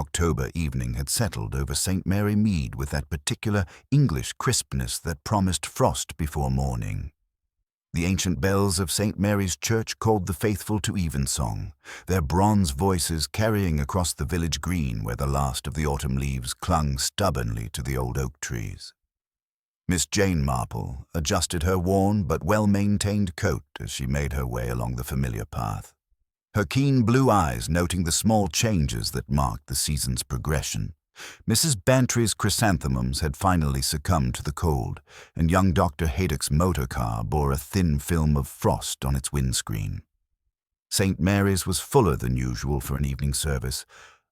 October evening had settled over St. Mary Mead with that particular English crispness that promised frost before morning. The ancient bells of St. Mary's Church called the faithful to evensong, their bronze voices carrying across the village green where the last of the autumn leaves clung stubbornly to the old oak trees. Miss Jane Marple adjusted her worn but well-maintained coat as she made her way along the familiar path, her keen blue eyes noting the small changes that marked the season's progression. Mrs. Bantry's chrysanthemums had finally succumbed to the cold, and young Dr. Haydock's motor car bore a thin film of frost on its windscreen. St. Mary's was fuller than usual for an evening service,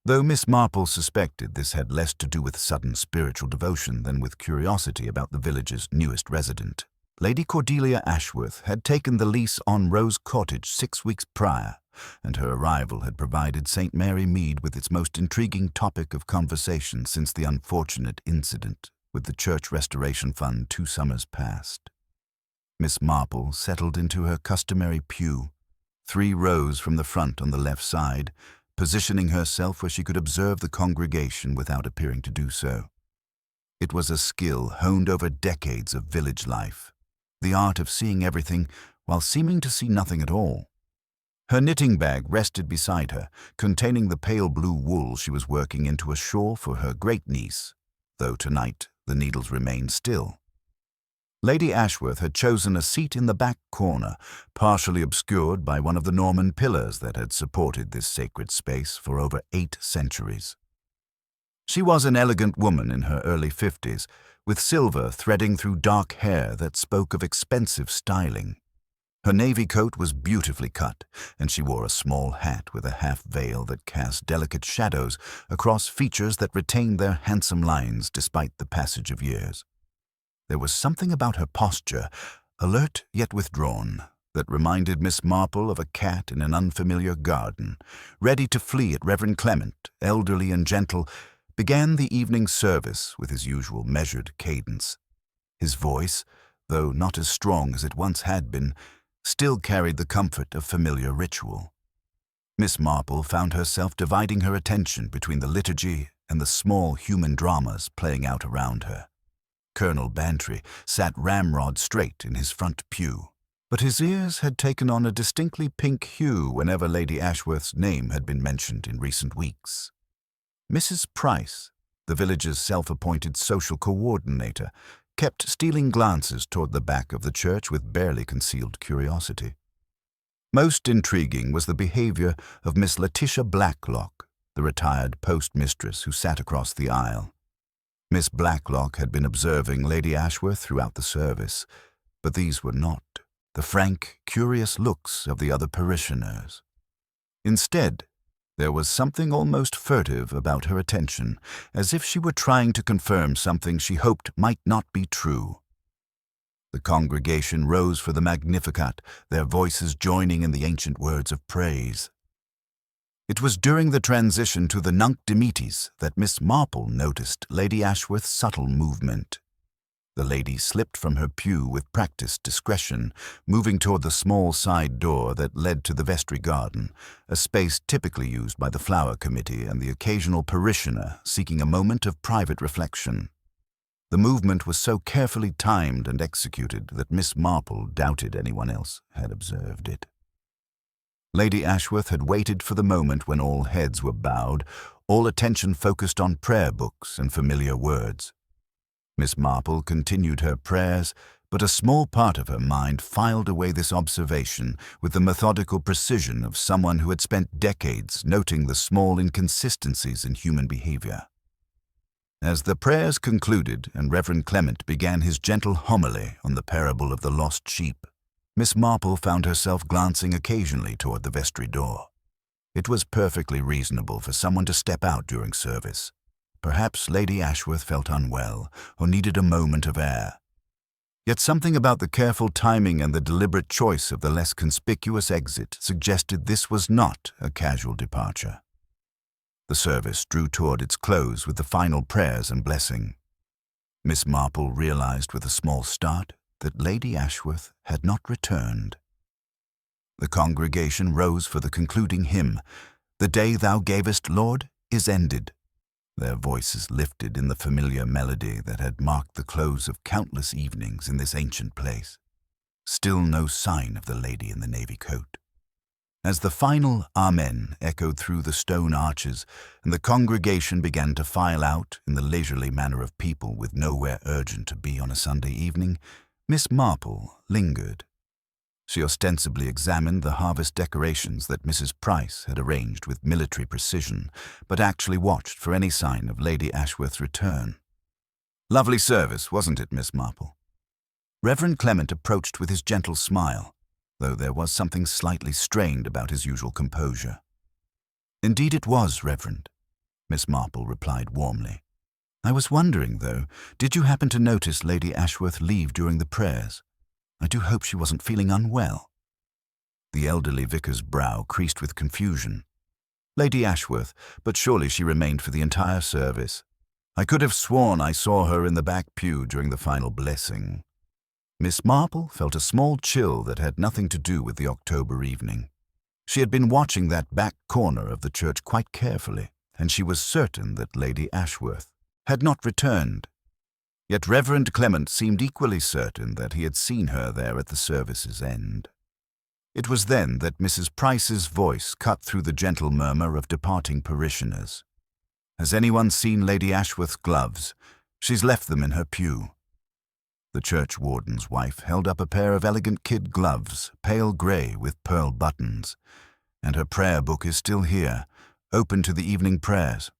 though Miss Marple suspected this had less to do with sudden spiritual devotion than with curiosity about the village's newest resident. Lady Cordelia Ashworth had taken the lease on Rose Cottage 6 weeks prior, and her arrival had provided St. Mary Mead with its most intriguing topic of conversation since the unfortunate incident with the Church Restoration Fund 2 summers past. Miss Marple settled into her customary pew, 3 rows from the front on the left side, positioning herself where she could observe the congregation without appearing to do so. It was a skill honed over decades of village life, the art of seeing everything while seeming to see nothing at all. Her knitting bag rested beside her, containing the pale blue wool she was working into a shawl for her great-niece, though tonight the needles remained still. Lady Ashworth had chosen a seat in the back corner, partially obscured by one of the Norman pillars that had supported this sacred space for over 8 centuries. She was an elegant woman in her early 50s, with silver threading through dark hair that spoke of expensive styling. Her navy coat was beautifully cut, and she wore a small hat with a half veil that cast delicate shadows across features that retained their handsome lines despite the passage of years. There was something about her posture, alert yet withdrawn, that reminded Miss Marple of a cat in an unfamiliar garden, ready to flee at Reverend Clement, elderly and gentle, began the evening service with his usual measured cadence. His voice, though not as strong as it once had been, still carried the comfort of familiar ritual. Miss Marple found herself dividing her attention between the liturgy and the small human dramas playing out around her. Colonel Bantry sat ramrod straight in his front pew, but his ears had taken on a distinctly pink hue whenever Lady Ashworth's name had been mentioned in recent weeks. Mrs. Price, the village's self-appointed social coordinator, kept stealing glances toward the back of the church with barely concealed curiosity. Most intriguing was the behavior of Miss Letitia Blacklock, the retired postmistress who sat across the aisle. Miss Blacklock had been observing Lady Ashworth throughout the service, but these were not the frank, curious looks of the other parishioners. Instead, there was something almost furtive about her attention, as if she were trying to confirm something she hoped might not be true. The congregation rose for the Magnificat, their voices joining in the ancient words of praise. It was during the transition to the Nunc Dimittis that Miss Marple noticed Lady Ashworth's subtle movement. The lady slipped from her pew with practiced discretion, moving toward the small side door that led to the vestry garden, a space typically used by the flower committee and the occasional parishioner seeking a moment of private reflection. The movement was so carefully timed and executed that Miss Marple doubted anyone else had observed it. Lady Ashworth had waited for the moment when all heads were bowed, all attention focused on prayer books and familiar words. Miss Marple continued her prayers, but a small part of her mind filed away this observation with the methodical precision of someone who had spent decades noting the small inconsistencies in human behavior. As the prayers concluded and Reverend Clement began his gentle homily on the parable of the lost sheep, Miss Marple found herself glancing occasionally toward the vestry door. It was perfectly reasonable for someone to step out during service. Perhaps Lady Ashworth felt unwell or needed a moment of air. Yet something about the careful timing and the deliberate choice of the less conspicuous exit suggested this was not a casual departure. The service drew toward its close with the final prayers and blessing. Miss Marple realized with a small start that Lady Ashworth had not returned. The congregation rose for the concluding hymn, "The day thou gavest, Lord, is ended." their voices lifted in the familiar melody that had marked the close of countless evenings in this ancient place. Still no sign of the lady in the navy coat. As the final Amen echoed through the stone arches and the congregation began to file out in the leisurely manner of people with nowhere urgent to be on a Sunday evening, Miss Marple lingered. She ostensibly examined the harvest decorations that Mrs. Price had arranged with military precision, but actually watched for any sign of Lady Ashworth's return. "Lovely service, wasn't it, Miss Marple?" Reverend Clement approached with his gentle smile, though there was something slightly strained about his usual composure. "Indeed it was, Reverend," Miss Marple replied warmly. "I was wondering, though, did you happen to notice Lady Ashworth leave during the prayers? I do hope she wasn't feeling unwell." The elderly vicar's brow creased with confusion. "Lady Ashworth, but surely she remained for the entire service. I could have sworn I saw her in the back pew during the final blessing." Miss Marple felt a small chill that had nothing to do with the October evening. She had been watching that back corner of the church quite carefully, and she was certain that Lady Ashworth had not returned. Yet Reverend Clement seemed equally certain that he had seen her there at the service's end. It was then that Mrs. Price's voice cut through the gentle murmur of departing parishioners. "Has anyone seen Lady Ashworth's gloves? She's left them in her pew." The church warden's wife held up a pair of elegant kid gloves, pale grey with pearl buttons, "and her prayer book is still here, open to the evening prayers."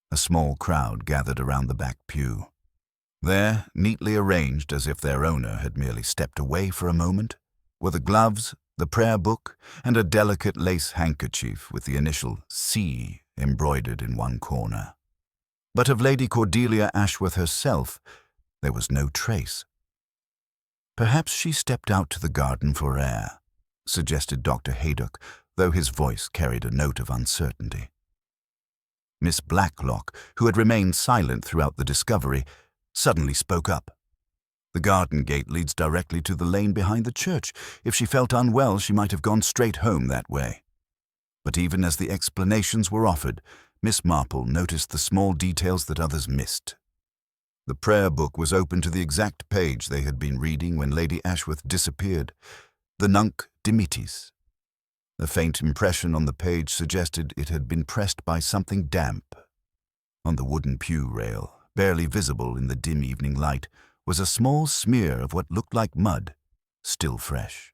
A small crowd gathered around the back pew. There, neatly arranged as if their owner had merely stepped away for a moment, were the gloves, the prayer book, and a delicate lace handkerchief with the initial C embroidered in one corner. But of Lady Cordelia Ashworth herself, there was no trace. "Perhaps she stepped out to the garden for air," suggested Dr. Haydock, though his voice carried a note of uncertainty. Miss Blacklock, who had remained silent throughout the discovery, suddenly spoke up. "The garden gate leads directly to the lane behind the church. If she felt unwell, she might have gone straight home that way." But even as the explanations were offered, Miss Marple noticed the small details that others missed. The prayer book was open to the exact page they had been reading when Lady Ashworth disappeared, the Nunc Dimittis. A faint impression on the page suggested it had been pressed by something damp. On the wooden pew rail, barely visible in the dim evening light, was a small smear of what looked like mud, still fresh.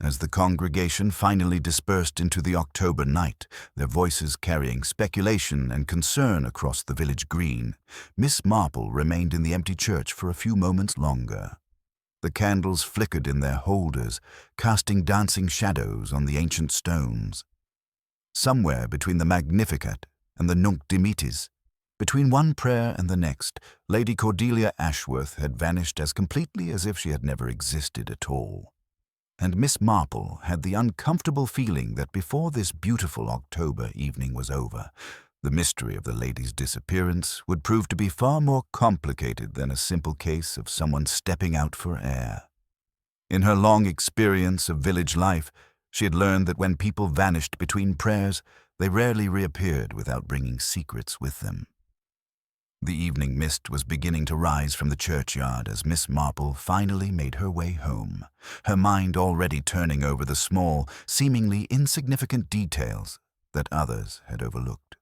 As the congregation finally dispersed into the October night, their voices carrying speculation and concern across the village green, Miss Marple remained in the empty church for a few moments longer. The candles flickered in their holders, casting dancing shadows on the ancient stones. Somewhere between the Magnificat and the Nunc Dimittis, between one prayer and the next, Lady Cordelia Ashworth had vanished as completely as if she had never existed at all. And Miss Marple had the uncomfortable feeling that before this beautiful October evening was over, the mystery of the lady's disappearance would prove to be far more complicated than a simple case of someone stepping out for air. In her long experience of village life, she had learned that when people vanished between prayers, they rarely reappeared without bringing secrets with them. The evening mist was beginning to rise from the churchyard as Miss Marple finally made her way home, her mind already turning over the small, seemingly insignificant details that others had overlooked.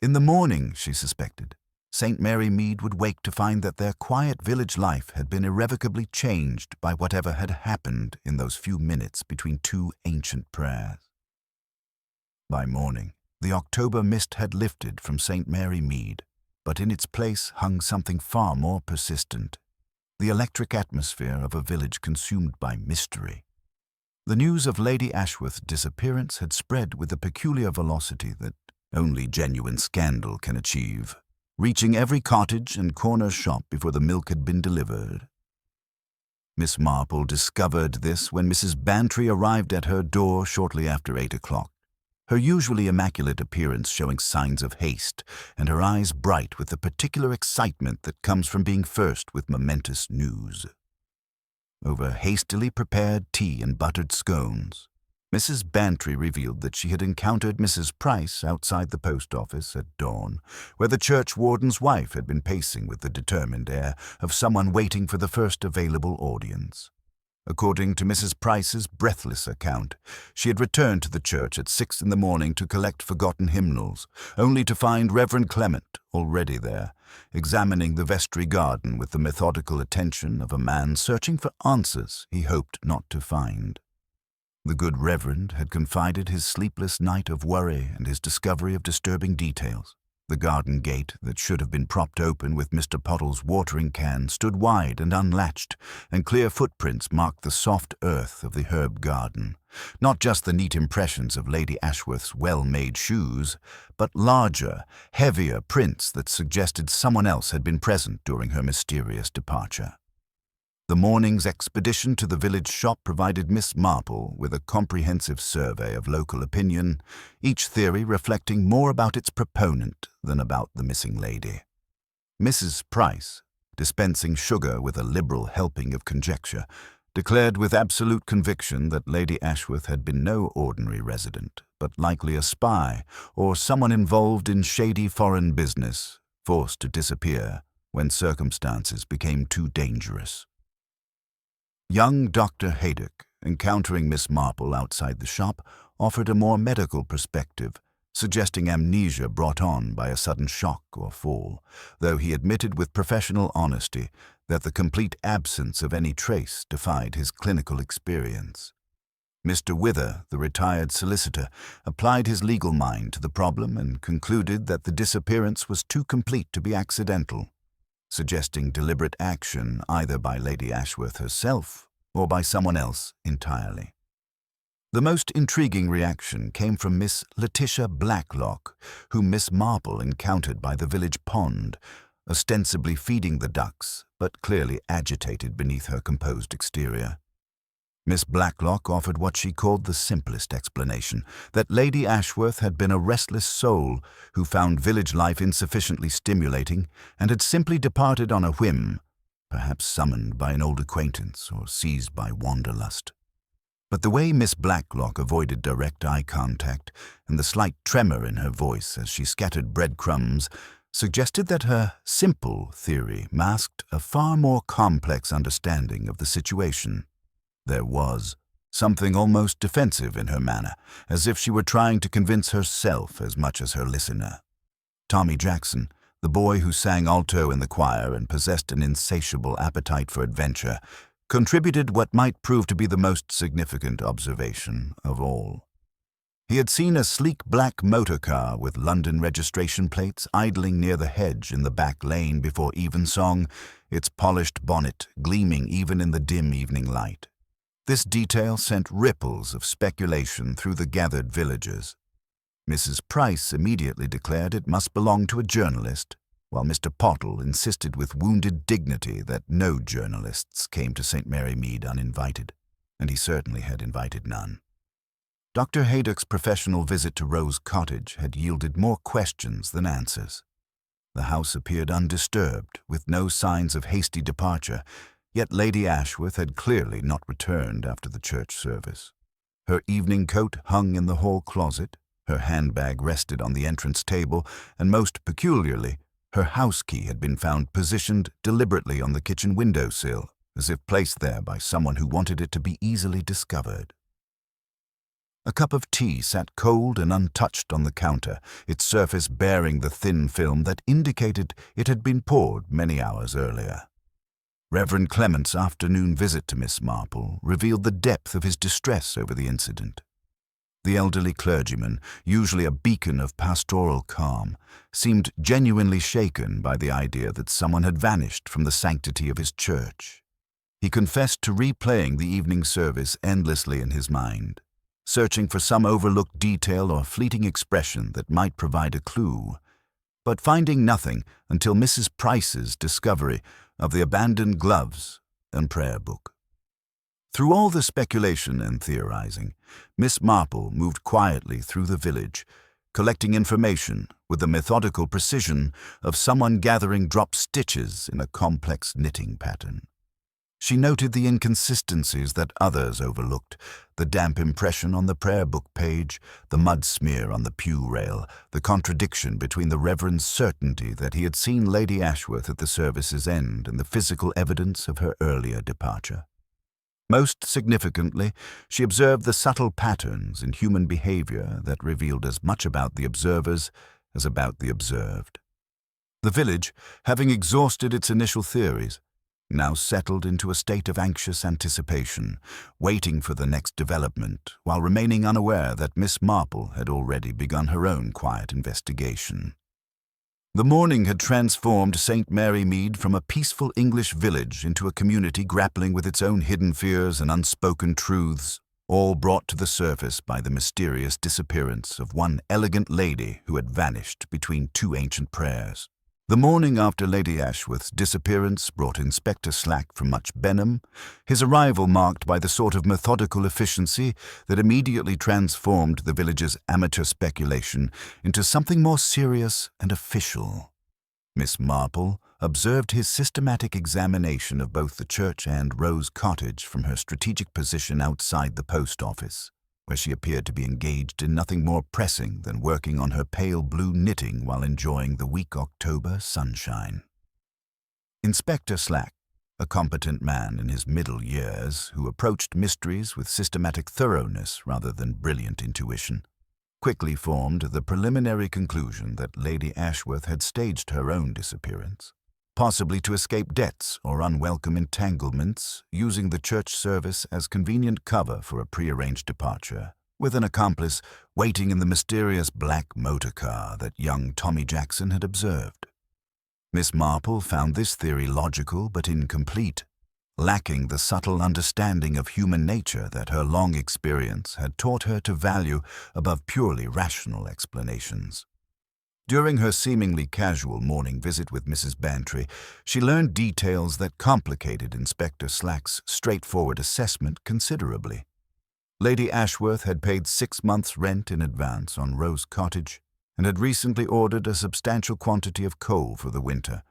In the morning, she suspected, St. Mary Mead would wake to find that their quiet village life had been irrevocably changed by whatever had happened in those few minutes between two ancient prayers. By morning, the October mist had lifted from St. Mary Mead, but in its place hung something far more persistent, the electric atmosphere of a village consumed by mystery. The news of Lady Ashworth's disappearance had spread with a peculiar velocity that only genuine scandal can achieve, reaching every cottage and corner shop before the milk had been delivered. Miss Marple discovered this when Mrs. Bantry arrived at her door shortly after 8 o'clock. Her usually immaculate appearance showing signs of haste, and her eyes bright with the particular excitement that comes from being first with momentous news. Over hastily prepared tea and buttered scones, Mrs. Bantry revealed that she had encountered Mrs. Price outside the post office at dawn, where the church warden's wife had been pacing with the determined air of someone waiting for the first available audience. According to Mrs. Price's breathless account, she had returned to the church at 6 in the morning to collect forgotten hymnals, only to find Reverend Clement already there, examining the vestry garden with the methodical attention of a man searching for answers he hoped not to find. The good Reverend had confided his sleepless night of worry and his discovery of disturbing details. The garden gate that should have been propped open with Mr. Pottle's watering can stood wide and unlatched, and clear footprints marked the soft earth of the herb garden. Not just the neat impressions of Lady Ashworth's well-made shoes, but larger, heavier prints that suggested someone else had been present during her mysterious departure. The morning's expedition to the village shop provided Miss Marple with a comprehensive survey of local opinion, each theory reflecting more about its proponent than about the missing lady. Mrs. Price, dispensing sugar with a liberal helping of conjecture, declared with absolute conviction that Lady Ashworth had been no ordinary resident, but likely a spy or someone involved in shady foreign business, forced to disappear when circumstances became too dangerous. Young Dr. Haydock, encountering Miss Marple outside the shop, offered a more medical perspective, suggesting amnesia brought on by a sudden shock or fall, though he admitted with professional honesty that the complete absence of any trace defied his clinical experience. Mr. Wither, the retired solicitor, applied his legal mind to the problem and concluded that the disappearance was too complete to be accidental, suggesting deliberate action either by Lady Ashworth herself or by someone else entirely. The most intriguing reaction came from Miss Letitia Blacklock, whom Miss Marple encountered by the village pond, ostensibly feeding the ducks, but clearly agitated beneath her composed exterior. Miss Blacklock offered what she called the simplest explanation, that Lady Ashworth had been a restless soul who found village life insufficiently stimulating and had simply departed on a whim, perhaps summoned by an old acquaintance or seized by wanderlust. But the way Miss Blacklock avoided direct eye contact and the slight tremor in her voice as she scattered breadcrumbs suggested that her simple theory masked a far more complex understanding of the situation. There was something almost defensive in her manner, as if she were trying to convince herself as much as her listener. Tommy Jackson, the boy who sang alto in the choir and possessed an insatiable appetite for adventure, contributed what might prove to be the most significant observation of all. He had seen a sleek black motor car with London registration plates idling near the hedge in the back lane before evensong, its polished bonnet gleaming even in the dim evening light. This detail sent ripples of speculation through the gathered villagers. Mrs. Price immediately declared it must belong to a journalist, while Mr. Pottle insisted with wounded dignity that no journalists came to St. Mary Mead uninvited, and he certainly had invited none. Dr. Haydock's professional visit to Rose Cottage had yielded more questions than answers. The house appeared undisturbed, with no signs of hasty departure, yet Lady Ashworth had clearly not returned after the church service. Her evening coat hung in the hall closet, her handbag rested on the entrance table, and most peculiarly, her house key had been found positioned deliberately on the kitchen windowsill, as if placed there by someone who wanted it to be easily discovered. A cup of tea sat cold and untouched on the counter, its surface bearing the thin film that indicated it had been poured many hours earlier. Reverend Clement's afternoon visit to Miss Marple revealed the depth of his distress over the incident. The elderly clergyman, usually a beacon of pastoral calm, seemed genuinely shaken by the idea that someone had vanished from the sanctity of his church. He confessed to replaying the evening service endlessly in his mind, searching for some overlooked detail or fleeting expression that might provide a clue, but finding nothing until Mrs. Price's discovery of the abandoned gloves and prayer book. Through all the speculation and theorizing, Miss Marple moved quietly through the village, collecting information with the methodical precision of someone gathering drop stitches in a complex knitting pattern. She noted the inconsistencies that others overlooked, the damp impression on the prayer book page, the mud smear on the pew rail, the contradiction between the Reverend's certainty that he had seen Lady Ashworth at the service's end and the physical evidence of her earlier departure. Most significantly, she observed the subtle patterns in human behavior that revealed as much about the observers as about the observed. The village, having exhausted its initial theories, now settled into a state of anxious anticipation, waiting for the next development, while remaining unaware that Miss Marple had already begun her own quiet investigation. The morning had transformed St. Mary Mead from a peaceful English village into a community grappling with its own hidden fears and unspoken truths, all brought to the surface by the mysterious disappearance of one elegant lady who had vanished between two ancient prayers. The morning after Lady Ashworth's disappearance brought Inspector Slack from Much Benham, his arrival marked by the sort of methodical efficiency that immediately transformed the village's amateur speculation into something more serious and official. Miss Marple observed his systematic examination of both the church and Rose Cottage from her strategic position outside the post office, where she appeared to be engaged in nothing more pressing than working on her pale blue knitting while enjoying the weak October sunshine. Inspector Slack, a competent man in his middle years who approached mysteries with systematic thoroughness rather than brilliant intuition, quickly formed the preliminary conclusion that Lady Ashworth had staged her own disappearance, possibly to escape debts or unwelcome entanglements, using the church service as convenient cover for a prearranged departure, with an accomplice waiting in the mysterious black motor car that young Tommy Jackson had observed. Miss Marple found this theory logical but incomplete, lacking the subtle understanding of human nature that her long experience had taught her to value above purely rational explanations. During her seemingly casual morning visit with Mrs. Bantry, she learned details that complicated Inspector Slack's straightforward assessment considerably. Lady Ashworth had paid 6 months' rent in advance on Rose Cottage and had recently ordered a substantial quantity of coal for the winter,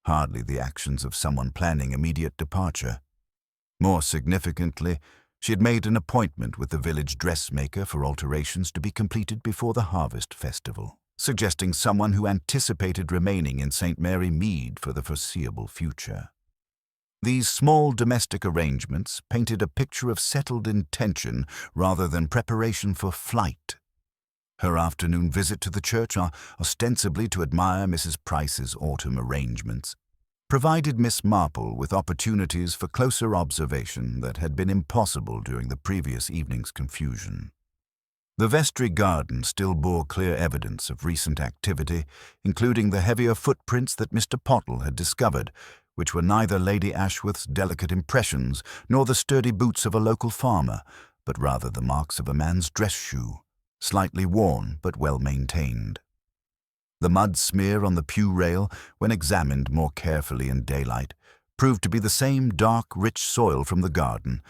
hardly the actions of someone planning immediate departure. More significantly, she had made an appointment with the village dressmaker for alterations to be completed before the harvest festival, suggesting someone who anticipated remaining in St. Mary Mead for the foreseeable future. These small domestic arrangements painted a picture of settled intention rather than preparation for flight. Her afternoon visit to the church, ostensibly to admire Mrs. Price's autumn arrangements, provided Miss Marple with opportunities for closer observation that had been impossible during the previous evening's confusion. The vestry garden still bore clear evidence of recent activity, including the heavier footprints that Mr. Pottle had discovered, which were neither Lady Ashworth's delicate impressions nor the sturdy boots of a local farmer, but rather the marks of a man's dress shoe, slightly worn but well maintained. The mud smear on the pew rail, when examined more carefully in daylight, proved to be the same dark, rich soil from the garden,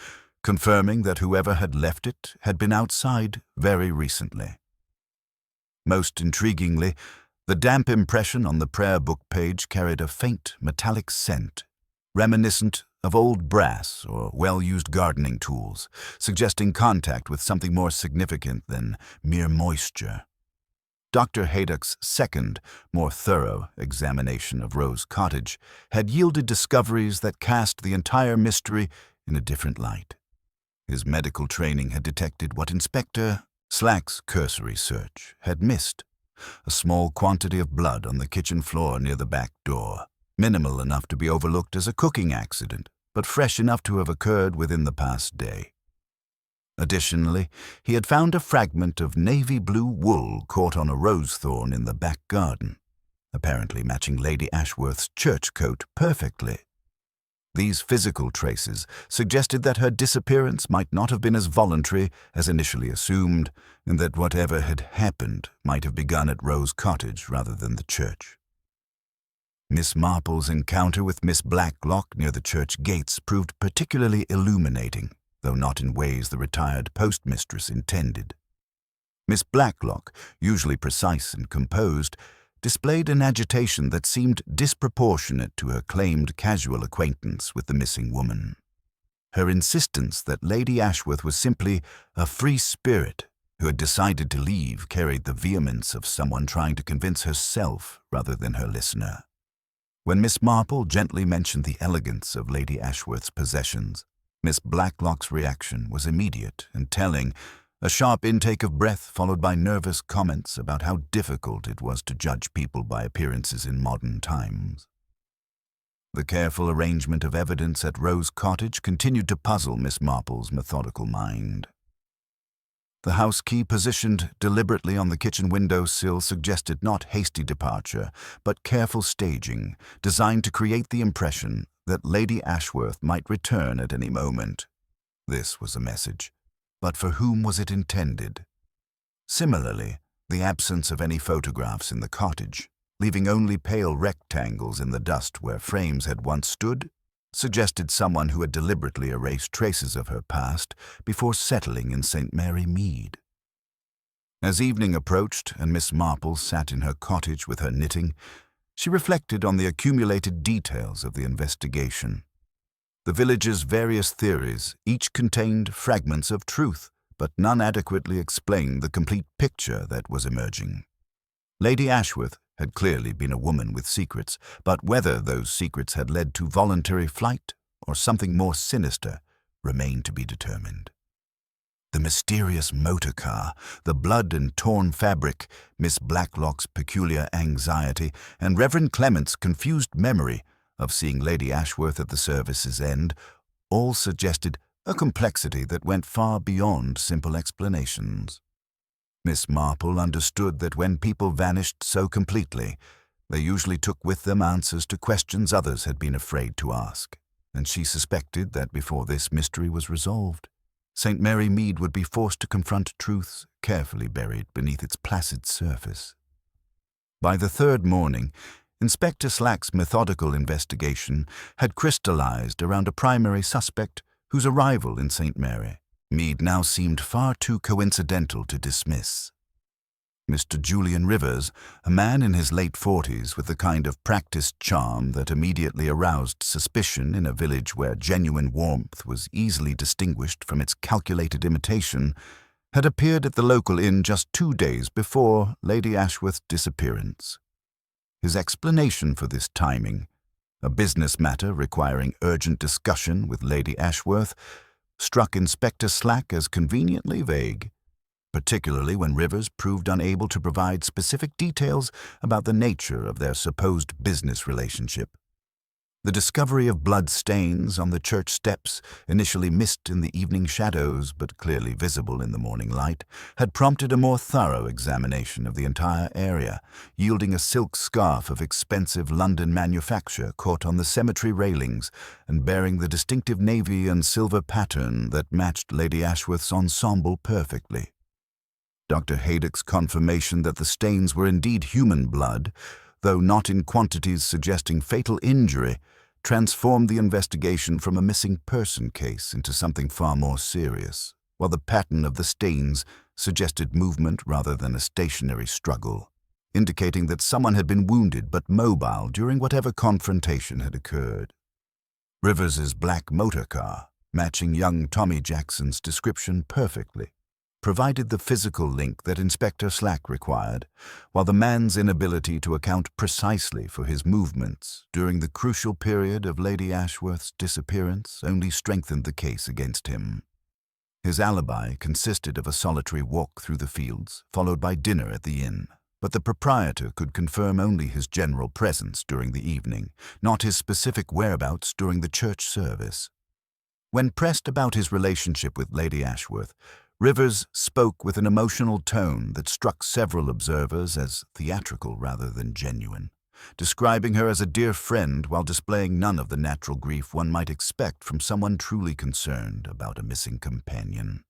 confirming that whoever had left it had been outside very recently. Most intriguingly, the damp impression on the prayer book page carried a faint metallic scent, reminiscent of old brass or well-used gardening tools, suggesting contact with something more significant than mere moisture. Dr. Haydock's second, more thorough examination of Rose Cottage had yielded discoveries that cast the entire mystery in a different light. His medical training had detected what Inspector Slack's cursory search had missed: a small quantity of blood on the kitchen floor near the back door, minimal enough to be overlooked as a cooking accident, but fresh enough to have occurred within the past day. Additionally, he had found a fragment of navy blue wool caught on a rose thorn in the back garden, apparently matching Lady Ashworth's church coat perfectly. These physical traces suggested that her disappearance might not have been as voluntary as initially assumed, and that whatever had happened might have begun at Rose Cottage rather than the church. Miss Marple's encounter with Miss Blacklock near the church gates proved particularly illuminating, though not in ways the retired postmistress intended. Miss Blacklock, usually precise and composed, displayed an agitation that seemed disproportionate to her claimed casual acquaintance with the missing woman. Her insistence that Lady Ashworth was simply a free spirit who had decided to leave carried the vehemence of someone trying to convince herself rather than her listener. When Miss Marple gently mentioned the elegance of Lady Ashworth's possessions, Miss Blacklock's reaction was immediate and telling, a sharp intake of breath followed by nervous comments about how difficult it was to judge people by appearances in modern times. The careful arrangement of evidence at Rose Cottage continued to puzzle Miss Marple's methodical mind. The house key positioned deliberately on the kitchen window-sill suggested not hasty departure, but careful staging, designed to create the impression that Lady Ashworth might return at any moment. This was a message, but for whom was it intended? Similarly, the absence of any photographs in the cottage, leaving only pale rectangles in the dust where frames had once stood, suggested someone who had deliberately erased traces of her past before settling in St. Mary Mead. As evening approached and Miss Marple sat in her cottage with her knitting, she reflected on the accumulated details of the investigation. The village's various theories each contained fragments of truth, but none adequately explained the complete picture that was emerging. Lady Ashworth had clearly been a woman with secrets, but whether those secrets had led to voluntary flight or something more sinister remained to be determined. The mysterious motor car, the blood and torn fabric, Miss Blacklock's peculiar anxiety, and Reverend Clement's confused memory of seeing Lady Ashworth at the service's end all suggested a complexity that went far beyond simple explanations. Miss Marple understood that when people vanished so completely, they usually took with them answers to questions others had been afraid to ask, and she suspected that before this mystery was resolved, St. Mary Mead would be forced to confront truths carefully buried beneath its placid surface. By the third morning, Inspector Slack's methodical investigation had crystallized around a primary suspect whose arrival in St. Mary Mead now seemed far too coincidental to dismiss. Mr. Julian Rivers, a man in his late 40s with the kind of practiced charm that immediately aroused suspicion in a village where genuine warmth was easily distinguished from its calculated imitation, had appeared at the local inn just 2 days before Lady Ashworth's disappearance. His explanation for this timing, a business matter requiring urgent discussion with Lady Ashworth, struck Inspector Slack as conveniently vague, particularly when Rivers proved unable to provide specific details about the nature of their supposed business relationship. The discovery of blood stains on the church steps, initially missed in the evening shadows but clearly visible in the morning light, had prompted a more thorough examination of the entire area, yielding a silk scarf of expensive London manufacture caught on the cemetery railings and bearing the distinctive navy and silver pattern that matched Lady Ashworth's ensemble perfectly. Dr. Haydock's confirmation that the stains were indeed human blood, though not in quantities suggesting fatal injury, transformed the investigation from a missing person case into something far more serious, while the pattern of the stains suggested movement rather than a stationary struggle, indicating that someone had been wounded but mobile during whatever confrontation had occurred. Rivers's black motor car, matching young Tommy Jackson's description perfectly, provided the physical link that Inspector Slack required, while the man's inability to account precisely for his movements during the crucial period of Lady Ashworth's disappearance only strengthened the case against him. His alibi consisted of a solitary walk through the fields, followed by dinner at the inn, but the proprietor could confirm only his general presence during the evening, not his specific whereabouts during the church service. When pressed about his relationship with Lady Ashworth, Rivers spoke with an emotional tone that struck several observers as theatrical rather than genuine, describing her as a dear friend while displaying none of the natural grief one might expect from someone truly concerned about a missing companion.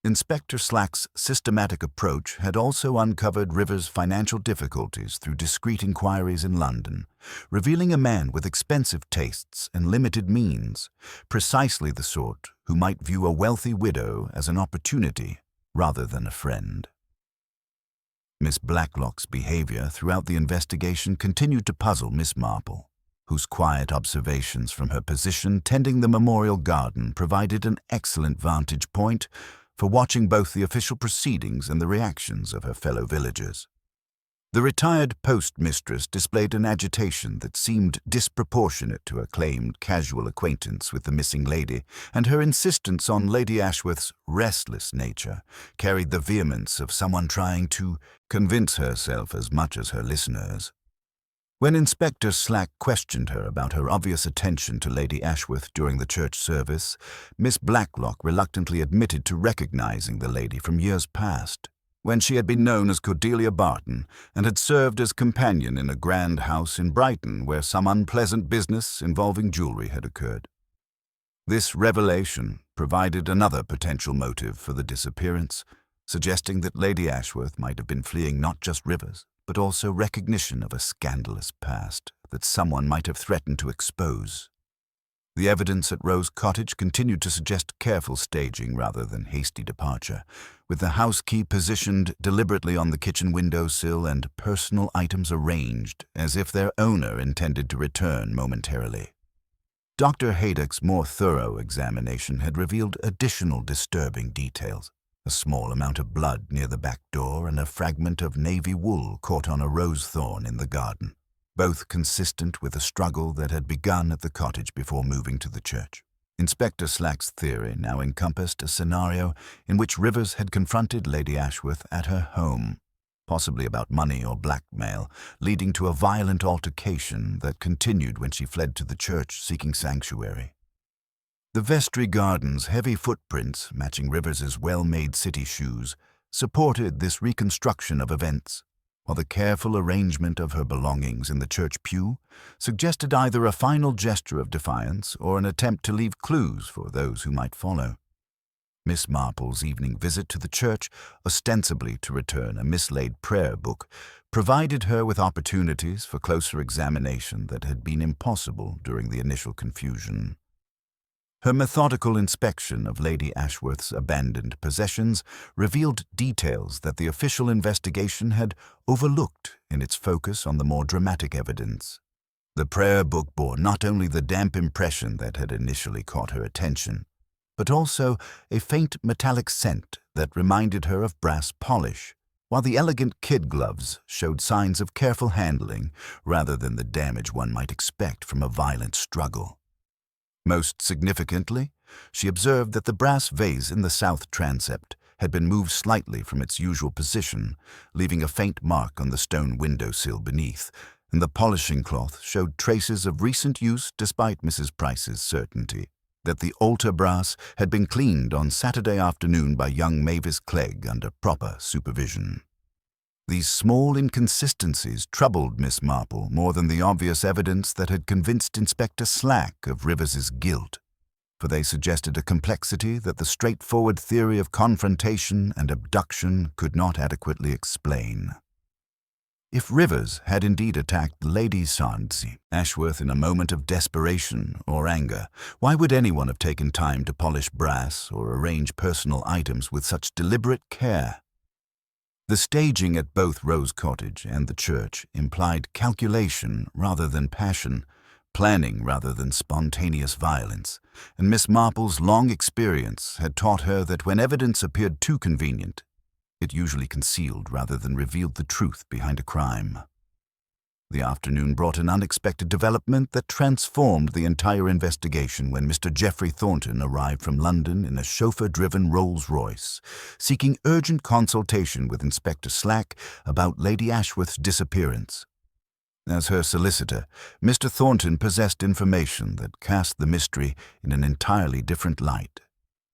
Inspector Slack's systematic approach had also uncovered Rivers' financial difficulties through discreet inquiries in London, revealing a man with expensive tastes and limited means, precisely the sort who might view a wealthy widow as an opportunity rather than a friend. Miss Blacklock's behavior throughout the investigation continued to puzzle Miss Marple. whose quiet observations from her position tending the memorial garden provided an excellent vantage point for watching both the official proceedings and the reactions of her fellow villagers. The retired postmistress displayed an agitation that seemed disproportionate to her claimed casual acquaintance with the missing lady, and her insistence on Lady Ashworth's restless nature carried the vehemence of someone trying to convince herself as much as her listeners. When Inspector Slack questioned her about her obvious attention to Lady Ashworth during the church service, Miss Blacklock reluctantly admitted to recognizing the lady from years past, when she had been known as Cordelia Barton and had served as companion in a grand house in Brighton where some unpleasant business involving jewelry had occurred. This revelation provided another potential motive for the disappearance, suggesting that Lady Ashworth might have been fleeing not just Rivers, but also recognition of a scandalous past that someone might have threatened to expose. The evidence at Rose Cottage continued to suggest careful staging rather than hasty departure, with the house key positioned deliberately on the kitchen windowsill and personal items arranged as if their owner intended to return momentarily. Dr. Haydock's more thorough examination had revealed additional disturbing details. A small amount of blood near the back door and a fragment of navy wool caught on a rose thorn in the garden, both consistent with a struggle that had begun at the cottage before moving to the church. Inspector Slack's theory now encompassed a scenario in which Rivers had confronted Lady Ashworth at her home, possibly about money or blackmail, leading to a violent altercation that continued when she fled to the church seeking sanctuary. The vestry garden's heavy footprints, matching Rivers's well-made city shoes, supported this reconstruction of events, while the careful arrangement of her belongings in the church pew suggested either a final gesture of defiance or an attempt to leave clues for those who might follow. Miss Marple's evening visit to the church, ostensibly to return a mislaid prayer book, provided her with opportunities for closer examination that had been impossible during the initial confusion. Her methodical inspection of Lady Ashworth's abandoned possessions revealed details that the official investigation had overlooked in its focus on the more dramatic evidence. The prayer book bore not only the damp impression that had initially caught her attention, but also a faint metallic scent that reminded her of brass polish, while the elegant kid gloves showed signs of careful handling rather than the damage one might expect from a violent struggle. Most significantly, she observed that the brass vase in the south transept had been moved slightly from its usual position, leaving a faint mark on the stone windowsill beneath, and the polishing cloth showed traces of recent use despite Mrs. Price's certainty that the altar brass had been cleaned on Saturday afternoon by young Mavis Clegg under proper supervision. These small inconsistencies troubled Miss Marple more than the obvious evidence that had convinced Inspector Slack of Rivers's guilt, for they suggested a complexity that the straightforward theory of confrontation and abduction could not adequately explain. If Rivers had indeed attacked Lady Sarndsey Ashworth in a moment of desperation or anger, why would anyone have taken time to polish brass or arrange personal items with such deliberate care? The staging at both Rose Cottage and the church implied calculation rather than passion, planning rather than spontaneous violence, and Miss Marple's long experience had taught her that when evidence appeared too convenient, it usually concealed rather than revealed the truth behind a crime. The afternoon brought an unexpected development that transformed the entire investigation when Mr. Geoffrey Thornton arrived from London in a chauffeur-driven Rolls-Royce, seeking urgent consultation with Inspector Slack about Lady Ashworth's disappearance. As her solicitor, Mr. Thornton possessed information that cast the mystery in an entirely different light,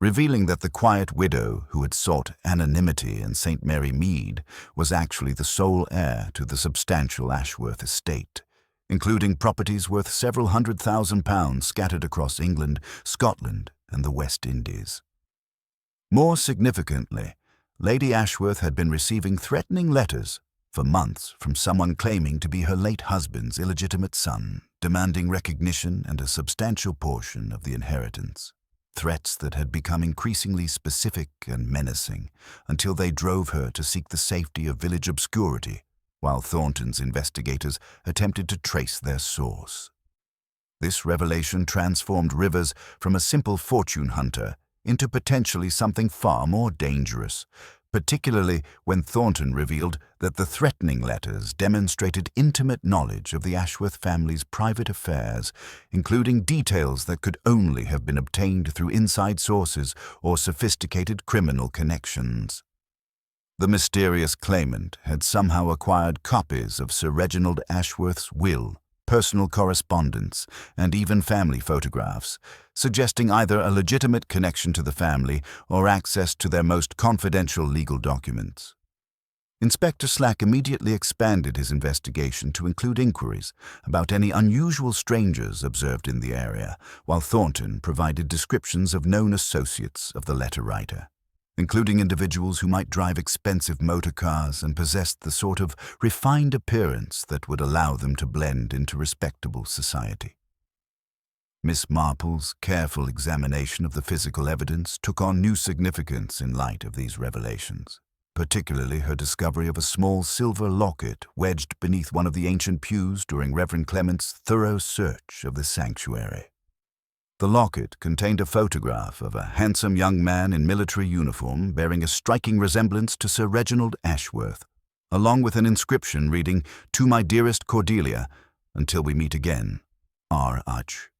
revealing that the quiet widow who had sought anonymity in St. Mary Mead was actually the sole heir to the substantial Ashworth estate, including properties worth several £100,000 scattered across England, Scotland, and the West Indies. More significantly, Lady Ashworth had been receiving threatening letters for months from someone claiming to be her late husband's illegitimate son, demanding recognition and a substantial portion of the inheritance. Threats that had become increasingly specific and menacing until they drove her to seek the safety of village obscurity, while Thornton's investigators attempted to trace their source. This revelation transformed Rivers from a simple fortune hunter into potentially something far more dangerous, particularly when Thornton revealed that the threatening letters demonstrated intimate knowledge of the Ashworth family's private affairs, including details that could only have been obtained through inside sources or sophisticated criminal connections. The mysterious claimant had somehow acquired copies of Sir Reginald Ashworth's will, personal correspondence, and even family photographs, suggesting either a legitimate connection to the family or access to their most confidential legal documents. Inspector Slack immediately expanded his investigation to include inquiries about any unusual strangers observed in the area, while Thornton provided descriptions of known associates of the letter writer, including individuals who might drive expensive motor cars and possessed the sort of refined appearance that would allow them to blend into respectable society. Miss Marple's careful examination of the physical evidence took on new significance in light of these revelations, particularly her discovery of a small silver locket wedged beneath one of the ancient pews during Reverend Clement's thorough search of the sanctuary. The locket contained a photograph of a handsome young man in military uniform bearing a striking resemblance to Sir Reginald Ashworth, along with an inscription reading, "To my dearest Cordelia, until we meet again, R. H."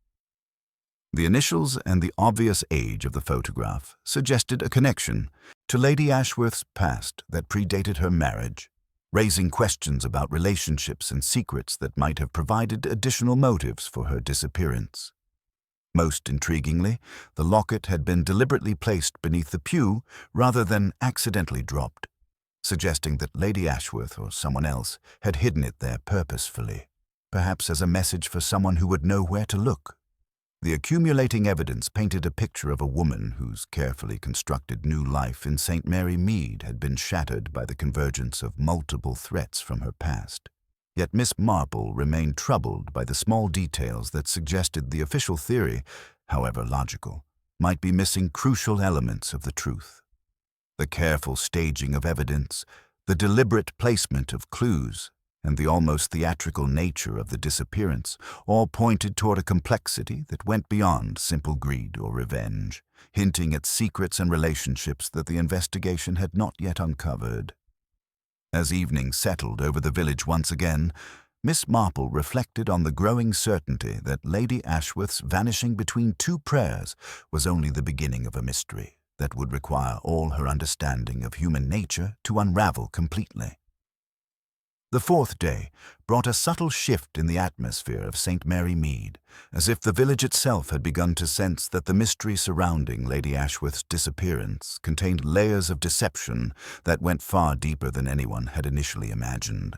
The initials and the obvious age of the photograph suggested a connection to Lady Ashworth's past that predated her marriage, raising questions about relationships and secrets that might have provided additional motives for her disappearance. Most intriguingly, the locket had been deliberately placed beneath the pew rather than accidentally dropped, suggesting that Lady Ashworth or someone else had hidden it there purposefully, perhaps as a message for someone who would know where to look. The accumulating evidence painted a picture of a woman whose carefully constructed new life in St. Mary Mead had been shattered by the convergence of multiple threats from her past. Yet Miss Marple remained troubled by the small details that suggested the official theory, however logical, might be missing crucial elements of the truth. The careful staging of evidence, the deliberate placement of clues, and the almost theatrical nature of the disappearance all pointed toward a complexity that went beyond simple greed or revenge, hinting at secrets and relationships that the investigation had not yet uncovered. As evening settled over the village once again, Miss Marple reflected on the growing certainty that Lady Ashworth's vanishing between two prayers was only the beginning of a mystery that would require all her understanding of human nature to unravel completely. The fourth day brought a subtle shift in the atmosphere of St. Mary Mead, as if the village itself had begun to sense that the mystery surrounding Lady Ashworth's disappearance contained layers of deception that went far deeper than anyone had initially imagined.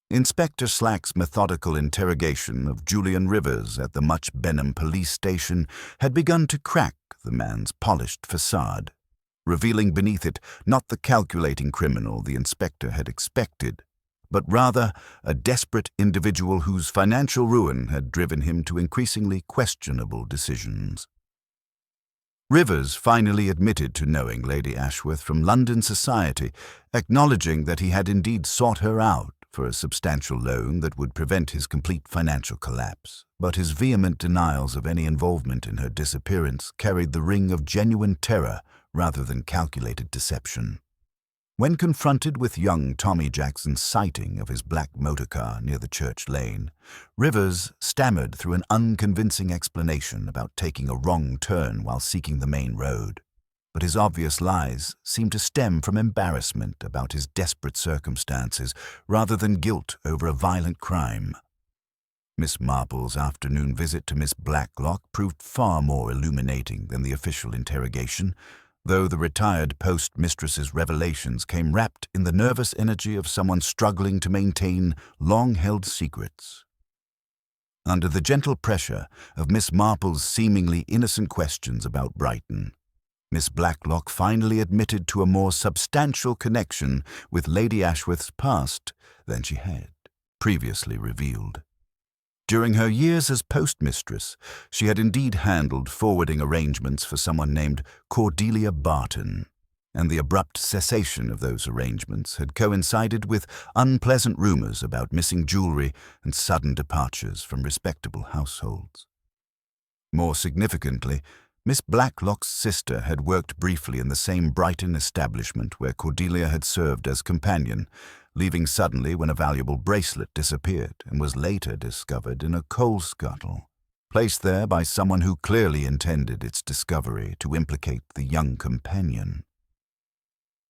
Inspector Slack's methodical interrogation of Julian Rivers at the Much Benham police station had begun to crack the man's polished facade, revealing beneath it not the calculating criminal the inspector had expected, but rather a desperate individual whose financial ruin had driven him to increasingly questionable decisions. Rivers finally admitted to knowing Lady Ashworth from London society, acknowledging that he had indeed sought her out for a substantial loan that would prevent his complete financial collapse, but his vehement denials of any involvement in her disappearance carried the ring of genuine terror rather than calculated deception. When confronted with young Tommy Jackson's sighting of his black motorcar near the church lane, Rivers stammered through an unconvincing explanation about taking a wrong turn while seeking the main road. But his obvious lies seemed to stem from embarrassment about his desperate circumstances rather than guilt over a violent crime. Miss Marple's afternoon visit to Miss Blacklock proved far more illuminating than the official interrogation, though the retired postmistress's revelations came wrapped in the nervous energy of someone struggling to maintain long-held secrets. Under the gentle pressure of Miss Marple's seemingly innocent questions about Brighton, Miss Blacklock finally admitted to a more substantial connection with Lady Ashworth's past than she had previously revealed. During her years as postmistress, she had indeed handled forwarding arrangements for someone named Cordelia Barton, and the abrupt cessation of those arrangements had coincided with unpleasant rumors about missing jewelry and sudden departures from respectable households. More significantly, Miss Blacklock's sister had worked briefly in the same Brighton establishment where Cordelia had served as companion, leaving suddenly when a valuable bracelet disappeared and was later discovered in a coal scuttle, placed there by someone who clearly intended its discovery to implicate the young companion.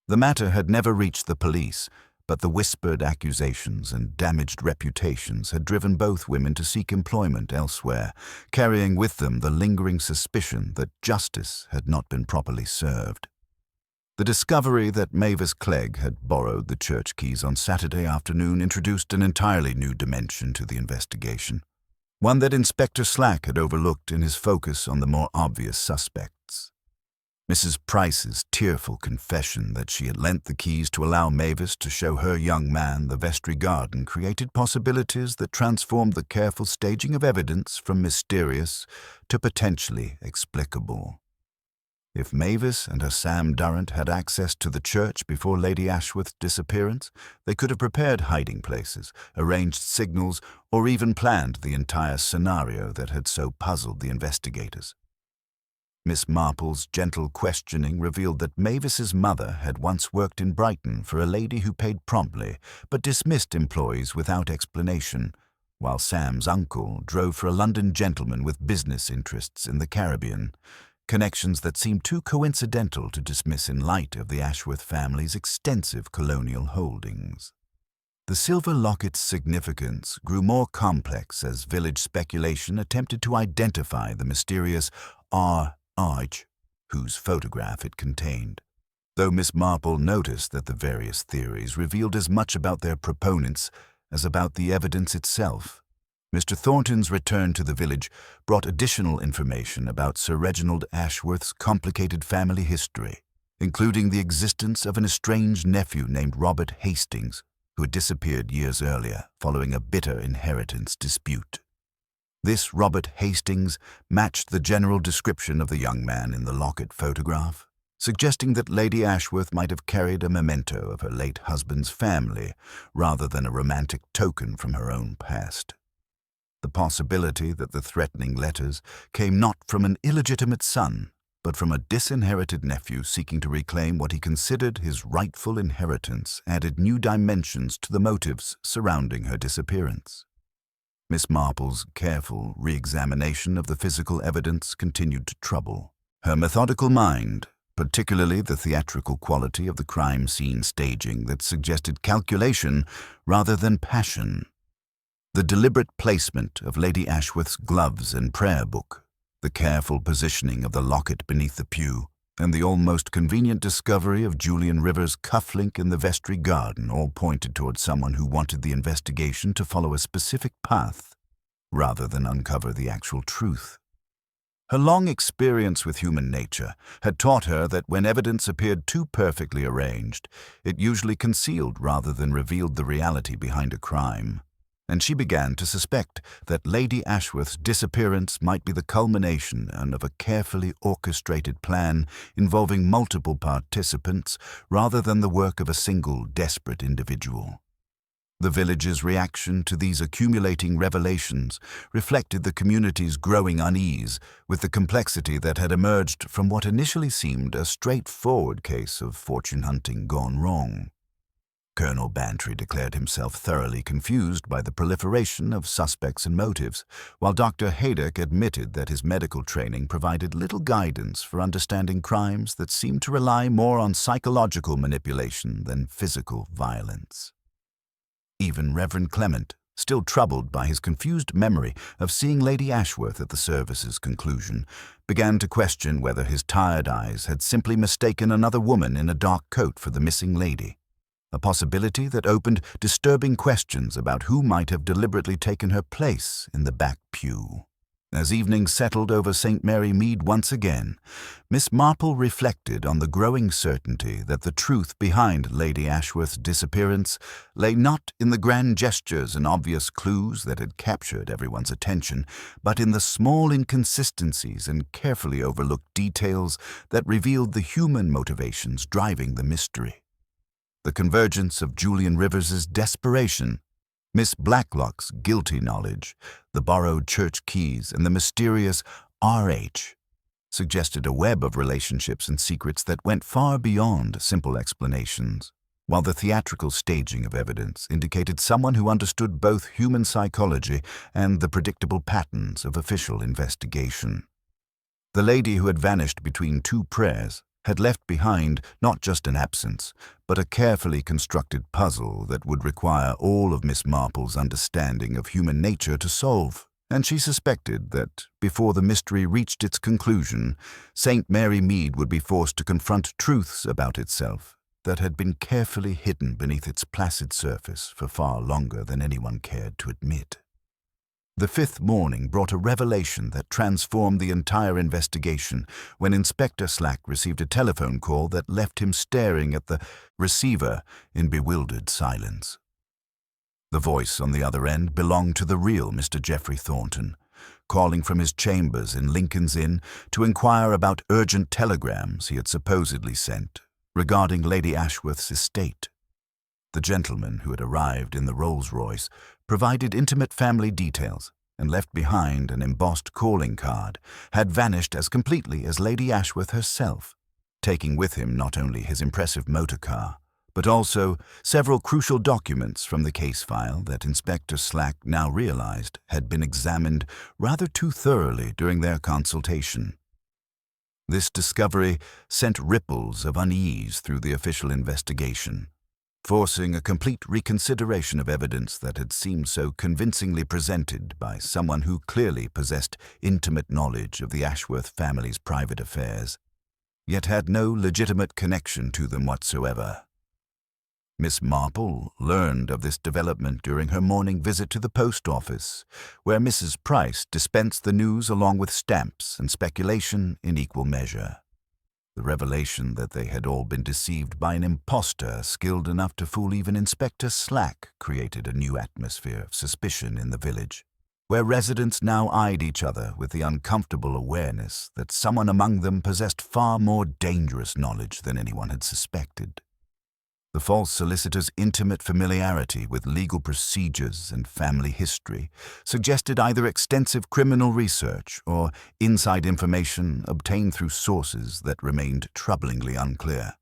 The matter had never reached the police, but the whispered accusations and damaged reputations had driven both women to seek employment elsewhere, carrying with them the lingering suspicion that justice had not been properly served. The discovery that Mavis Clegg had borrowed the church keys on Saturday afternoon introduced an entirely new dimension to the investigation, one that Inspector Slack had overlooked in his focus on the more obvious suspects. Mrs. Price's tearful confession that she had lent the keys to allow Mavis to show her young man the vestry garden created possibilities that transformed the careful staging of evidence from mysterious to potentially explicable. If Mavis and her Sam Durrant had access to the church before Lady Ashworth's disappearance, they could have prepared hiding places, arranged signals, or even planned the entire scenario that had so puzzled the investigators. Miss Marple's gentle questioning revealed that Mavis's mother had once worked in Brighton for a lady who paid promptly but dismissed employees without explanation, while Sam's uncle drove for a London gentleman with business interests in the Caribbean, connections that seemed too coincidental to dismiss in light of the Ashworth family's extensive colonial holdings. The silver locket's significance grew more complex as village speculation attempted to identify the mysterious Arch, whose photograph it contained, though Miss Marple noticed that the various theories revealed as much about their proponents as about the evidence itself. Mr. Thornton's return to the village brought additional information about Sir Reginald Ashworth's complicated family history, including the existence of an estranged nephew named Robert Hastings, who had disappeared years earlier following a bitter inheritance dispute. This Robert Hastings matched the general description of the young man in the locket photograph, suggesting that Lady Ashworth might have carried a memento of her late husband's family rather than a romantic token from her own past. The possibility that the threatening letters came not from an illegitimate son, but from a disinherited nephew seeking to reclaim what he considered his rightful inheritance added new dimensions to the motives surrounding her disappearance. Miss Marple's careful re-examination of the physical evidence continued to trouble her methodical mind, particularly the theatrical quality of the crime scene staging that suggested calculation rather than passion. The deliberate placement of Lady Ashworth's gloves and prayer book, the careful positioning of the locket beneath the pew, and the almost convenient discovery of Julian Rivers' cufflink in the vestry garden all pointed towards someone who wanted the investigation to follow a specific path, rather than uncover the actual truth. Her long experience with human nature had taught her that when evidence appeared too perfectly arranged, it usually concealed rather than revealed the reality behind a crime, and she began to suspect that Lady Ashworth's disappearance might be the culmination of a carefully orchestrated plan involving multiple participants rather than the work of a single desperate individual. The village's reaction to these accumulating revelations reflected the community's growing unease with the complexity that had emerged from what initially seemed a straightforward case of fortune hunting gone wrong. Colonel Bantry declared himself thoroughly confused by the proliferation of suspects and motives, while Dr. Haydock admitted that his medical training provided little guidance for understanding crimes that seemed to rely more on psychological manipulation than physical violence. Even Reverend Clement, still troubled by his confused memory of seeing Lady Ashworth at the service's conclusion, began to question whether his tired eyes had simply mistaken another woman in a dark coat for the missing lady, a possibility that opened disturbing questions about who might have deliberately taken her place in the back pew. As evening settled over St. Mary Mead once again, Miss Marple reflected on the growing certainty that the truth behind Lady Ashworth's disappearance lay not in the grand gestures and obvious clues that had captured everyone's attention, but in the small inconsistencies and carefully overlooked details that revealed the human motivations driving the mystery. The convergence of Julian Rivers's desperation, Miss Blacklock's guilty knowledge, the borrowed church keys, and the mysterious R.H. suggested a web of relationships and secrets that went far beyond simple explanations, while the theatrical staging of evidence indicated someone who understood both human psychology and the predictable patterns of official investigation. The lady who had vanished between two prayers had left behind not just an absence, but a carefully constructed puzzle that would require all of Miss Marple's understanding of human nature to solve, and she suspected that, before the mystery reached its conclusion, St. Mary Mead would be forced to confront truths about itself that had been carefully hidden beneath its placid surface for far longer than anyone cared to admit. The fifth morning brought a revelation that transformed the entire investigation when Inspector Slack received a telephone call that left him staring at the receiver in bewildered silence. The voice on the other end belonged to the real Mr. Geoffrey Thornton, calling from his chambers in Lincoln's Inn to inquire about urgent telegrams he had supposedly sent regarding Lady Ashworth's estate. The gentleman who had arrived in the Rolls-Royce provided intimate family details and left behind an embossed calling card, had vanished as completely as Lady Ashworth herself, taking with him not only his impressive motor car, but also several crucial documents from the case file that Inspector Slack now realized had been examined rather too thoroughly during their consultation. This discovery sent ripples of unease through the official investigation, forcing a complete reconsideration of evidence that had seemed so convincingly presented by someone who clearly possessed intimate knowledge of the Ashworth family's private affairs, yet had no legitimate connection to them whatsoever. Miss Marple learned of this development during her morning visit to the post office, where Mrs. Price dispensed the news along with stamps and speculation in equal measure. The revelation that they had all been deceived by an impostor skilled enough to fool even Inspector Slack created a new atmosphere of suspicion in the village, where residents now eyed each other with the uncomfortable awareness that someone among them possessed far more dangerous knowledge than anyone had suspected. The false solicitor's intimate familiarity with legal procedures and family history suggested either extensive criminal research or inside information obtained through sources that remained troublingly unclear.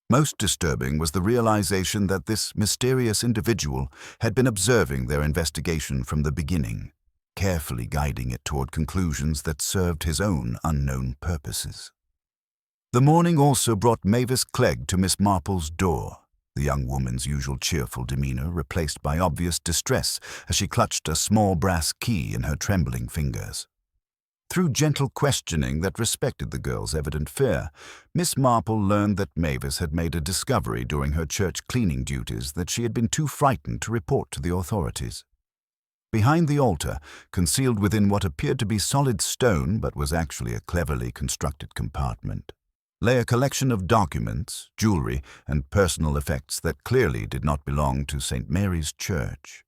Most disturbing was the realization that this mysterious individual had been observing their investigation from the beginning, carefully guiding it toward conclusions that served his own unknown purposes. The morning also brought Mavis Clegg to Miss Marple's door, the young woman's usual cheerful demeanor replaced by obvious distress as she clutched a small brass key in her trembling fingers. Through gentle questioning that respected the girl's evident fear, Miss Marple learned that Mavis had made a discovery during her church cleaning duties that she had been too frightened to report to the authorities. Behind the altar, concealed within what appeared to be solid stone but was actually a cleverly constructed compartment, lay a collection of documents, jewelry, and personal effects that clearly did not belong to St. Mary's Church.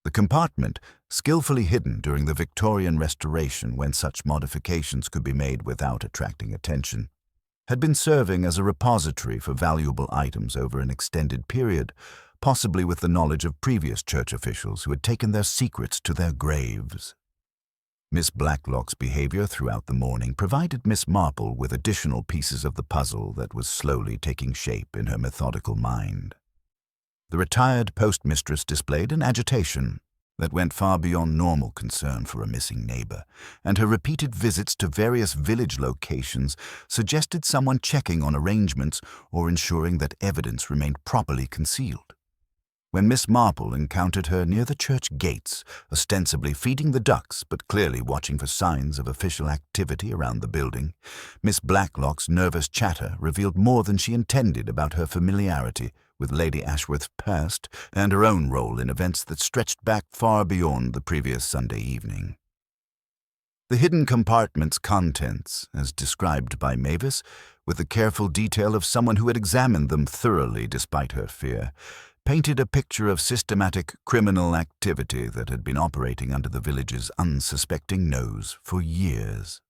The compartment, skillfully hidden during the Victorian Restoration when such modifications could be made without attracting attention, had been serving as a repository for valuable items over an extended period, possibly with the knowledge of previous church officials who had taken their secrets to their graves. Miss Blacklock's behavior throughout the morning provided Miss Marple with additional pieces of the puzzle that was slowly taking shape in her methodical mind. The retired postmistress displayed an agitation that went far beyond normal concern for a missing neighbor, and her repeated visits to various village locations suggested someone checking on arrangements or ensuring that evidence remained properly concealed. When Miss Marple encountered her near the church gates, ostensibly feeding the ducks but clearly watching for signs of official activity around the building, Miss Blacklock's nervous chatter revealed more than she intended about her familiarity with Lady Ashworth's past and her own role in events that stretched back far beyond the previous Sunday evening. The hidden compartment's contents, as described by Mavis, with the careful detail of someone who had examined them thoroughly despite her fear, painted a picture of systematic criminal activity that had been operating under the village's unsuspecting nose for years.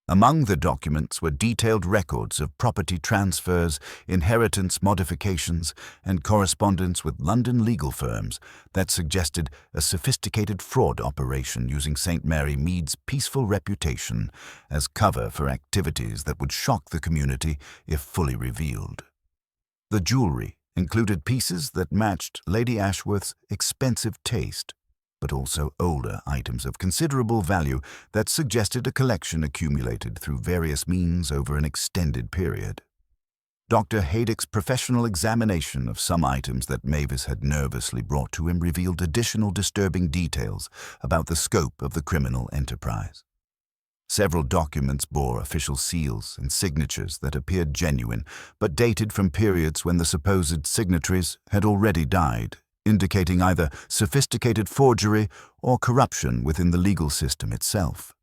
Among the documents were detailed records of property transfers, inheritance modifications, and correspondence with London legal firms that suggested a sophisticated fraud operation using St. Mary Mead's peaceful reputation as cover for activities that would shock the community if fully revealed. The jewelry included pieces that matched Lady Ashworth's expensive taste, but also older items of considerable value that suggested a collection accumulated through various means over an extended period. Dr. Haydick's professional examination of some items that Mavis had nervously brought to him revealed additional disturbing details about the scope of the criminal enterprise. Several documents bore official seals and signatures that appeared genuine, but dated from periods when the supposed signatories had already died, indicating either sophisticated forgery or corruption within the legal system itself.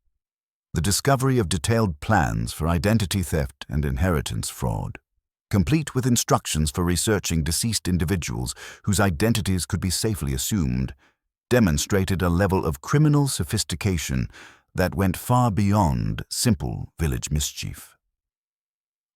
The discovery of detailed plans for identity theft and inheritance fraud, complete with instructions for researching deceased individuals whose identities could be safely assumed, demonstrated a level of criminal sophistication that went far beyond simple village mischief.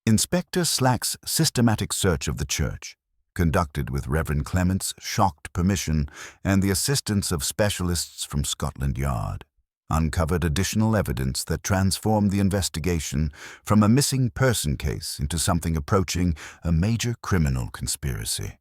Inspector Slack's systematic search of the church, conducted with Reverend Clement's shocked permission and the assistance of specialists from Scotland Yard, uncovered additional evidence that transformed the investigation from a missing person case into something approaching a major criminal conspiracy.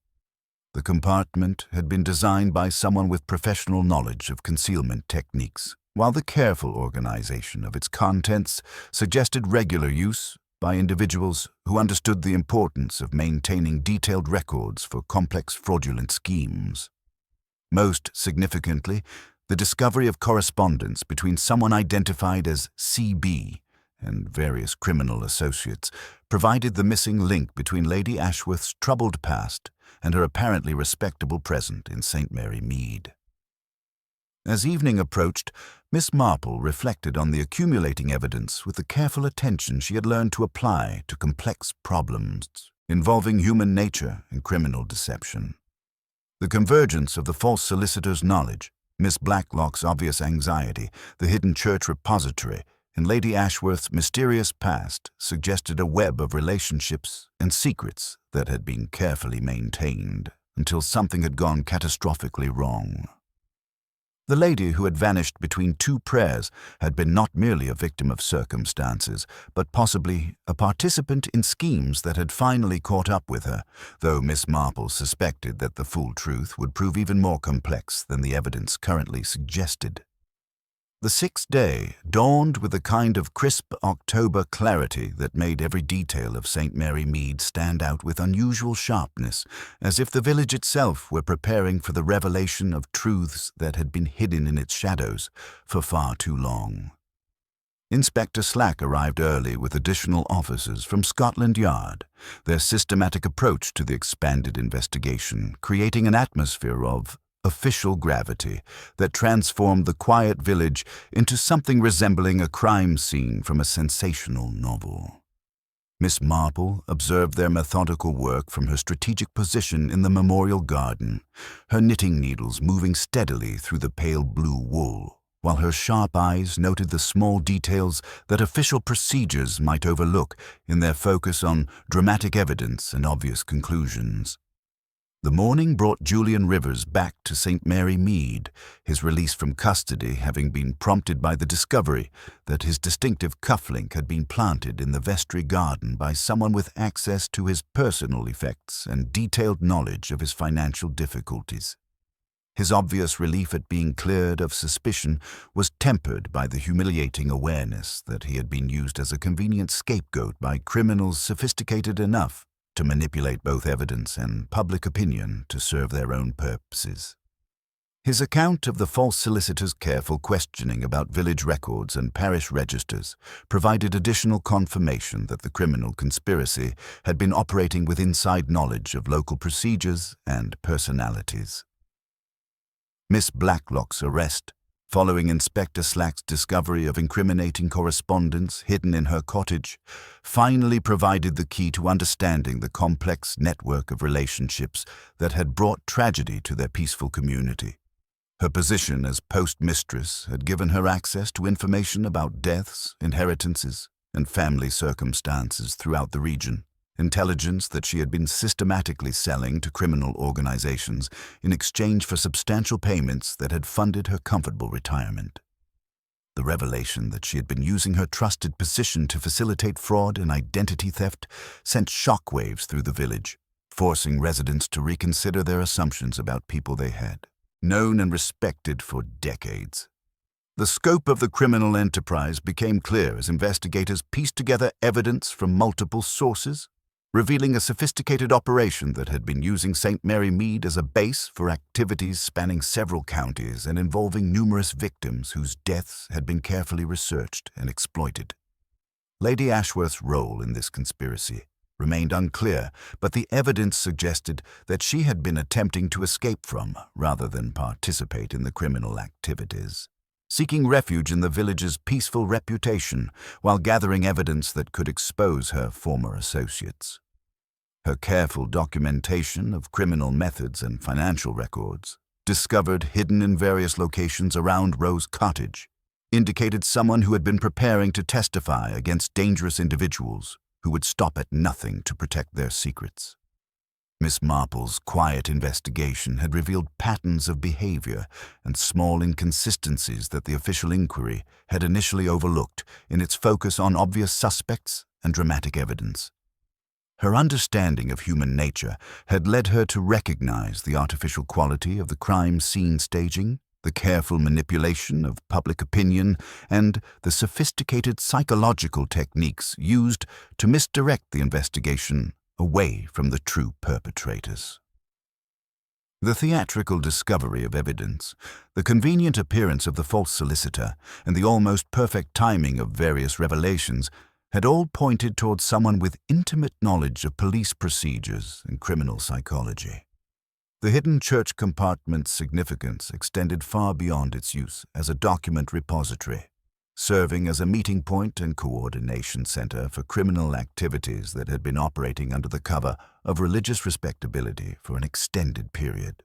The compartment had been designed by someone with professional knowledge of concealment techniques, while the careful organization of its contents suggested regular use by individuals who understood the importance of maintaining detailed records for complex fraudulent schemes. Most significantly, the discovery of correspondence between someone identified as C.B. and various criminal associates provided the missing link between Lady Ashworth's troubled past and her apparently respectable present in St. Mary Mead. As evening approached, Miss Marple reflected on the accumulating evidence with the careful attention she had learned to apply to complex problems involving human nature and criminal deception. The convergence of the false solicitor's knowledge, Miss Blacklock's obvious anxiety, the hidden church repository, and Lady Ashworth's mysterious past suggested a web of relationships and secrets that had been carefully maintained until something had gone catastrophically wrong. The lady who had vanished between two prayers had been not merely a victim of circumstances, but possibly a participant in schemes that had finally caught up with her, though Miss Marple suspected that the full truth would prove even more complex than the evidence currently suggested. The sixth day dawned with a kind of crisp October clarity that made every detail of St. Mary Mead stand out with unusual sharpness, as if the village itself were preparing for the revelation of truths that had been hidden in its shadows for far too long. Inspector Slack arrived early with additional officers from Scotland Yard, their systematic approach to the expanded investigation creating an atmosphere of official gravity that transformed the quiet village into something resembling a crime scene from a sensational novel. Miss Marple observed their methodical work from her strategic position in the memorial garden, her knitting needles moving steadily through the pale blue wool, while her sharp eyes noted the small details that official procedures might overlook in their focus on dramatic evidence and obvious conclusions. The morning brought Julian Rivers back to St. Mary Mead, his release from custody having been prompted by the discovery that his distinctive cufflink had been planted in the vestry garden by someone with access to his personal effects and detailed knowledge of his financial difficulties. His obvious relief at being cleared of suspicion was tempered by the humiliating awareness that he had been used as a convenient scapegoat by criminals sophisticated enough to manipulate both evidence and public opinion to serve their own purposes. His account of the false solicitor's careful questioning about village records and parish registers provided additional confirmation that the criminal conspiracy had been operating with inside knowledge of local procedures and personalities. Miss Blacklock's arrest following Inspector Slack's discovery of incriminating correspondence hidden in her cottage, finally provided the key to understanding the complex network of relationships that had brought tragedy to their peaceful community. Her position as postmistress had given her access to information about deaths, inheritances, and family circumstances throughout the region, intelligence that she had been systematically selling to criminal organizations in exchange for substantial payments that had funded her comfortable retirement. The revelation that she had been using her trusted position to facilitate fraud and identity theft sent shockwaves through the village, forcing residents to reconsider their assumptions about people they had known and respected for decades. The scope of the criminal enterprise became clear as investigators pieced together evidence from multiple sources, revealing a sophisticated operation that had been using St. Mary Mead as a base for activities spanning several counties and involving numerous victims whose deaths had been carefully researched and exploited. Lady Ashworth's role in this conspiracy remained unclear, but the evidence suggested that she had been attempting to escape from, rather than participate in the criminal activities, seeking refuge in the village's peaceful reputation while gathering evidence that could expose her former associates. Her careful documentation of criminal methods and financial records, discovered hidden in various locations around Rose Cottage, indicated someone who had been preparing to testify against dangerous individuals who would stop at nothing to protect their secrets. Miss Marple's quiet investigation had revealed patterns of behavior and small inconsistencies that the official inquiry had initially overlooked in its focus on obvious suspects and dramatic evidence. Her understanding of human nature had led her to recognize the artificial quality of the crime scene staging, the careful manipulation of public opinion, and the sophisticated psychological techniques used to misdirect the investigation away from the true perpetrators. The theatrical discovery of evidence, the convenient appearance of the false solicitor, and the almost perfect timing of various revelations had all pointed towards someone with intimate knowledge of police procedures and criminal psychology. The hidden church compartment's significance extended far beyond its use as a document repository, serving as a meeting point and coordination center for criminal activities that had been operating under the cover of religious respectability for an extended period.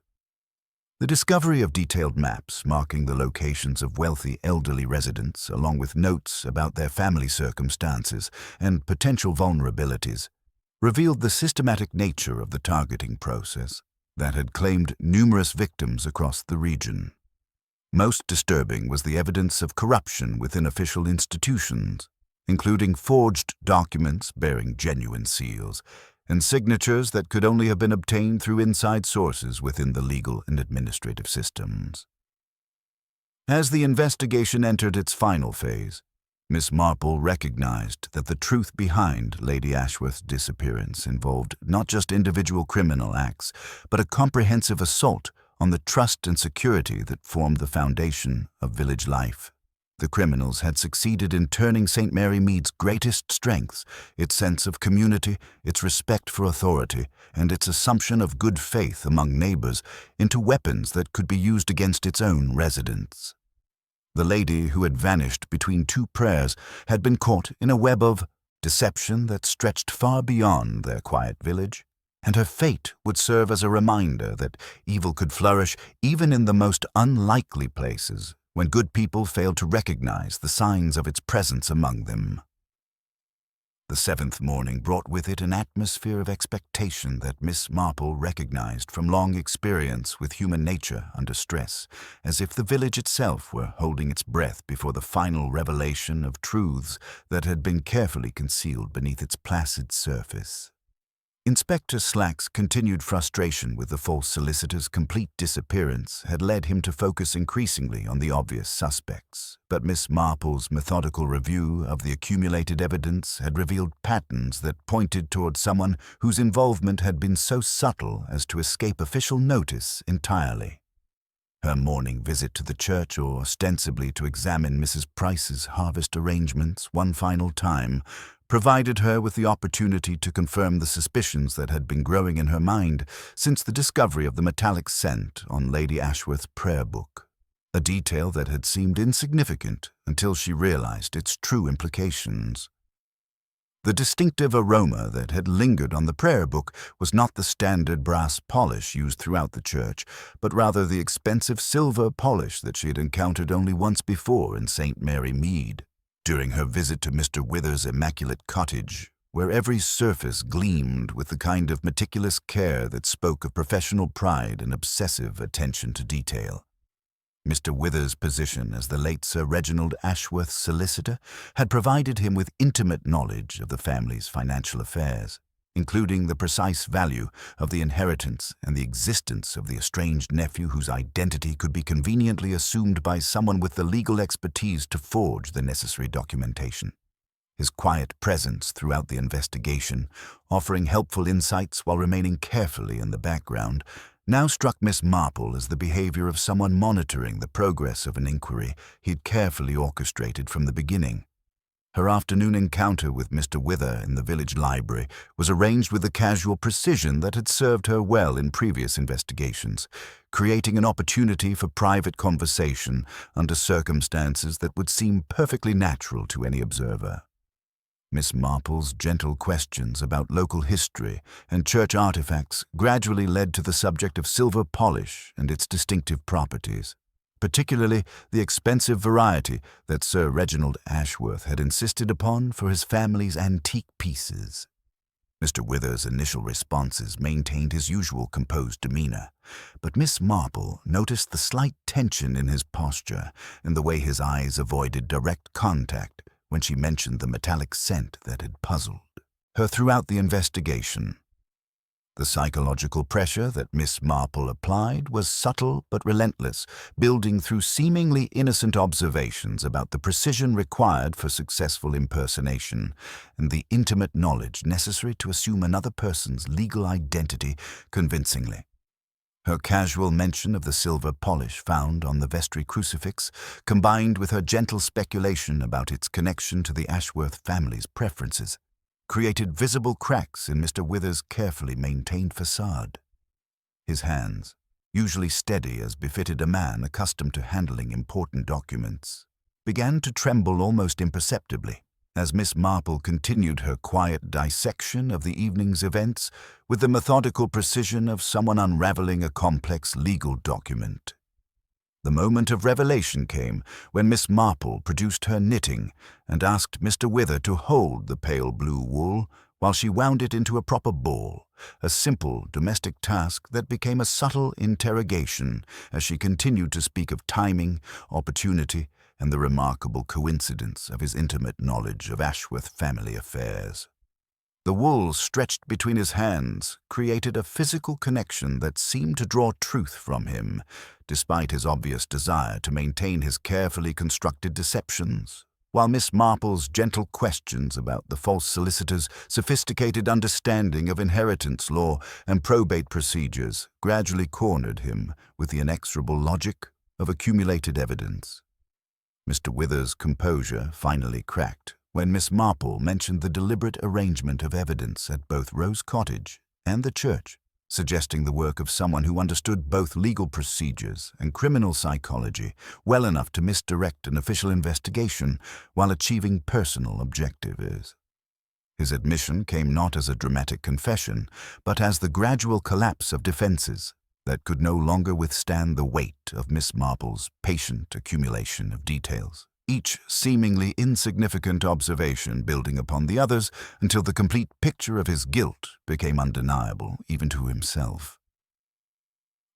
The discovery of detailed maps marking the locations of wealthy elderly residents, along with notes about their family circumstances and potential vulnerabilities, revealed the systematic nature of the targeting process that had claimed numerous victims across the region. Most disturbing was the evidence of corruption within official institutions, including forged documents bearing genuine seals and signatures that could only have been obtained through inside sources within the legal and administrative systems. As the investigation entered its final phase, Miss Marple recognized that the truth behind Lady Ashworth's disappearance involved not just individual criminal acts, but a comprehensive assault on the trust and security that formed the foundation of village life. The criminals had succeeded in turning St. Mary Mead's greatest strengths, its sense of community, its respect for authority, and its assumption of good faith among neighbors, into weapons that could be used against its own residents. The lady who had vanished between two prayers had been caught in a web of deception that stretched far beyond their quiet village, and her fate would serve as a reminder that evil could flourish even in the most unlikely places when good people failed to recognize the signs of its presence among them. The seventh morning brought with it an atmosphere of expectation that Miss Marple recognized from long experience with human nature under stress, as if the village itself were holding its breath before the final revelation of truths that had been carefully concealed beneath its placid surface. Inspector Slack's continued frustration with the false solicitor's complete disappearance had led him to focus increasingly on the obvious suspects, but Miss Marple's methodical review of the accumulated evidence had revealed patterns that pointed toward someone whose involvement had been so subtle as to escape official notice entirely. Her morning visit to the church, ostensibly to examine Mrs. Price's harvest arrangements one final time, provided her with the opportunity to confirm the suspicions that had been growing in her mind since the discovery of the metallic scent on Lady Ashworth's prayer book. a detail that had seemed insignificant until she realized its true implications. The distinctive aroma that had lingered on the prayer book was not the standard brass polish used throughout the church, but rather the expensive silver polish that she had encountered only once before in St. Mary Mead, during her visit to Mr. Wither's immaculate cottage, where every surface gleamed with the kind of meticulous care that spoke of professional pride and obsessive attention to detail. Mr. Wither's position as the late Sir Reginald Ashworth's solicitor had provided him with intimate knowledge of the family's financial affairs, including the precise value of the inheritance and the existence of the estranged nephew whose identity could be conveniently assumed by someone with the legal expertise to forge the necessary documentation. His quiet presence throughout the investigation, offering helpful insights while remaining carefully in the background, now struck Miss Marple as the behavior of someone monitoring the progress of an inquiry he'd carefully orchestrated from the beginning. Her afternoon encounter with Mr. Wither in the village library was arranged with the casual precision that had served her well in previous investigations, creating an opportunity for private conversation under circumstances that would seem perfectly natural to any observer. Miss Marple's gentle questions about local history and church artifacts gradually led to the subject of silver polish and its distinctive properties, particularly the expensive variety that Sir Reginald Ashworth had insisted upon for his family's antique pieces. Mr. Wither's initial responses maintained his usual composed demeanor, but Miss Marple noticed the slight tension in his posture and the way his eyes avoided direct contact when she mentioned the metallic scent that had puzzled her throughout the investigation. The psychological pressure that Miss Marple applied was subtle but relentless, building through seemingly innocent observations about the precision required for successful impersonation and the intimate knowledge necessary to assume another person's legal identity convincingly. Her casual mention of the silver polish found on the vestry crucifix, combined with her gentle speculation about its connection to the Ashworth family's preferences, created visible cracks in Mr. Wither's carefully maintained facade. His hands, usually steady as befitted a man accustomed to handling important documents, began to tremble almost imperceptibly as Miss Marple continued her quiet dissection of the evening's events with the methodical precision of someone unraveling a complex legal document. The moment of revelation came when Miss Marple produced her knitting and asked Mr. Wither to hold the pale blue wool while she wound it into a proper ball, a simple domestic task that became a subtle interrogation as she continued to speak of timing, opportunity, and the remarkable coincidence of his intimate knowledge of Ashworth family affairs. The wool stretched between his hands created a physical connection that seemed to draw truth from him, despite his obvious desire to maintain his carefully constructed deceptions, while Miss Marple's gentle questions about the false solicitor's sophisticated understanding of inheritance law and probate procedures gradually cornered him with the inexorable logic of accumulated evidence. Mr. Wither's composure finally cracked when Miss Marple mentioned the deliberate arrangement of evidence at both Rose Cottage and the church, suggesting the work of someone who understood both legal procedures and criminal psychology well enough to misdirect an official investigation while achieving personal objectives. His admission came not as a dramatic confession, but as the gradual collapse of defenses that could no longer withstand the weight of Miss Marple's patient accumulation of details, each seemingly insignificant observation building upon the others until the complete picture of his guilt became undeniable even to himself.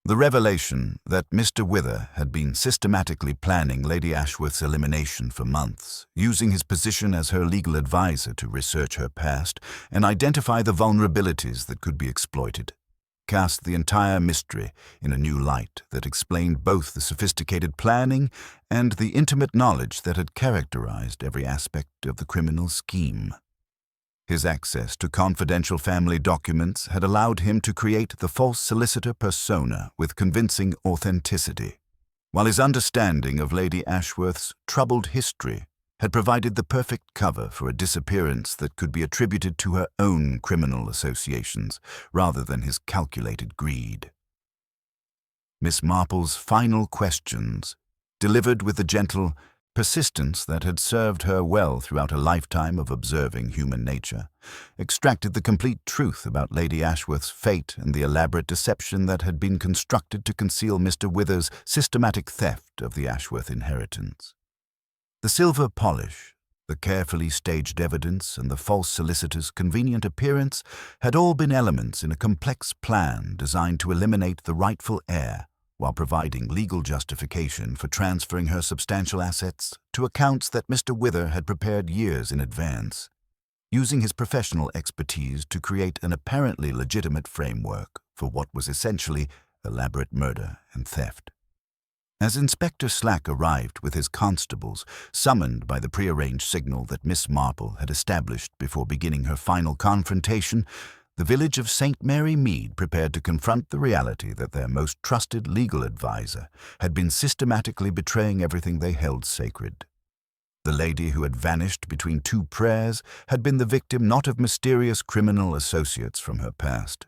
The revelation that Mr. Wither had been systematically planning Lady Ashworth's elimination for months, using his position as her legal advisor to research her past and identify the vulnerabilities that could be exploited, cast the entire mystery in a new light that explained both the sophisticated planning and the intimate knowledge that had characterized every aspect of the criminal scheme. His access to confidential family documents had allowed him to create the false solicitor persona with convincing authenticity, while his understanding of Lady Ashworth's troubled history had provided the perfect cover for a disappearance that could be attributed to her own criminal associations rather than his calculated greed. Miss Marple's final questions delivered with the gentle persistence that had served her well throughout a lifetime of observing human nature, extracted the complete truth about Lady Ashworth's fate and the elaborate deception that had been constructed to conceal Mr. Wither's systematic theft of the Ashworth inheritance. The silver polish, the carefully staged evidence, and the false solicitor's convenient appearance had all been elements in a complex plan designed to eliminate the rightful heir while providing legal justification for transferring her substantial assets to accounts that Mr. Wither had prepared years in advance, using his professional expertise to create an apparently legitimate framework for what was essentially elaborate murder and theft. As Inspector Slack arrived with his constables, summoned by the prearranged signal that Miss Marple had established before beginning her final confrontation, the village of St. Mary Mead prepared to confront the reality that their most trusted legal adviser had been systematically betraying everything they held sacred. The lady who had vanished between two prayers had been the victim not of mysterious criminal associates from her past,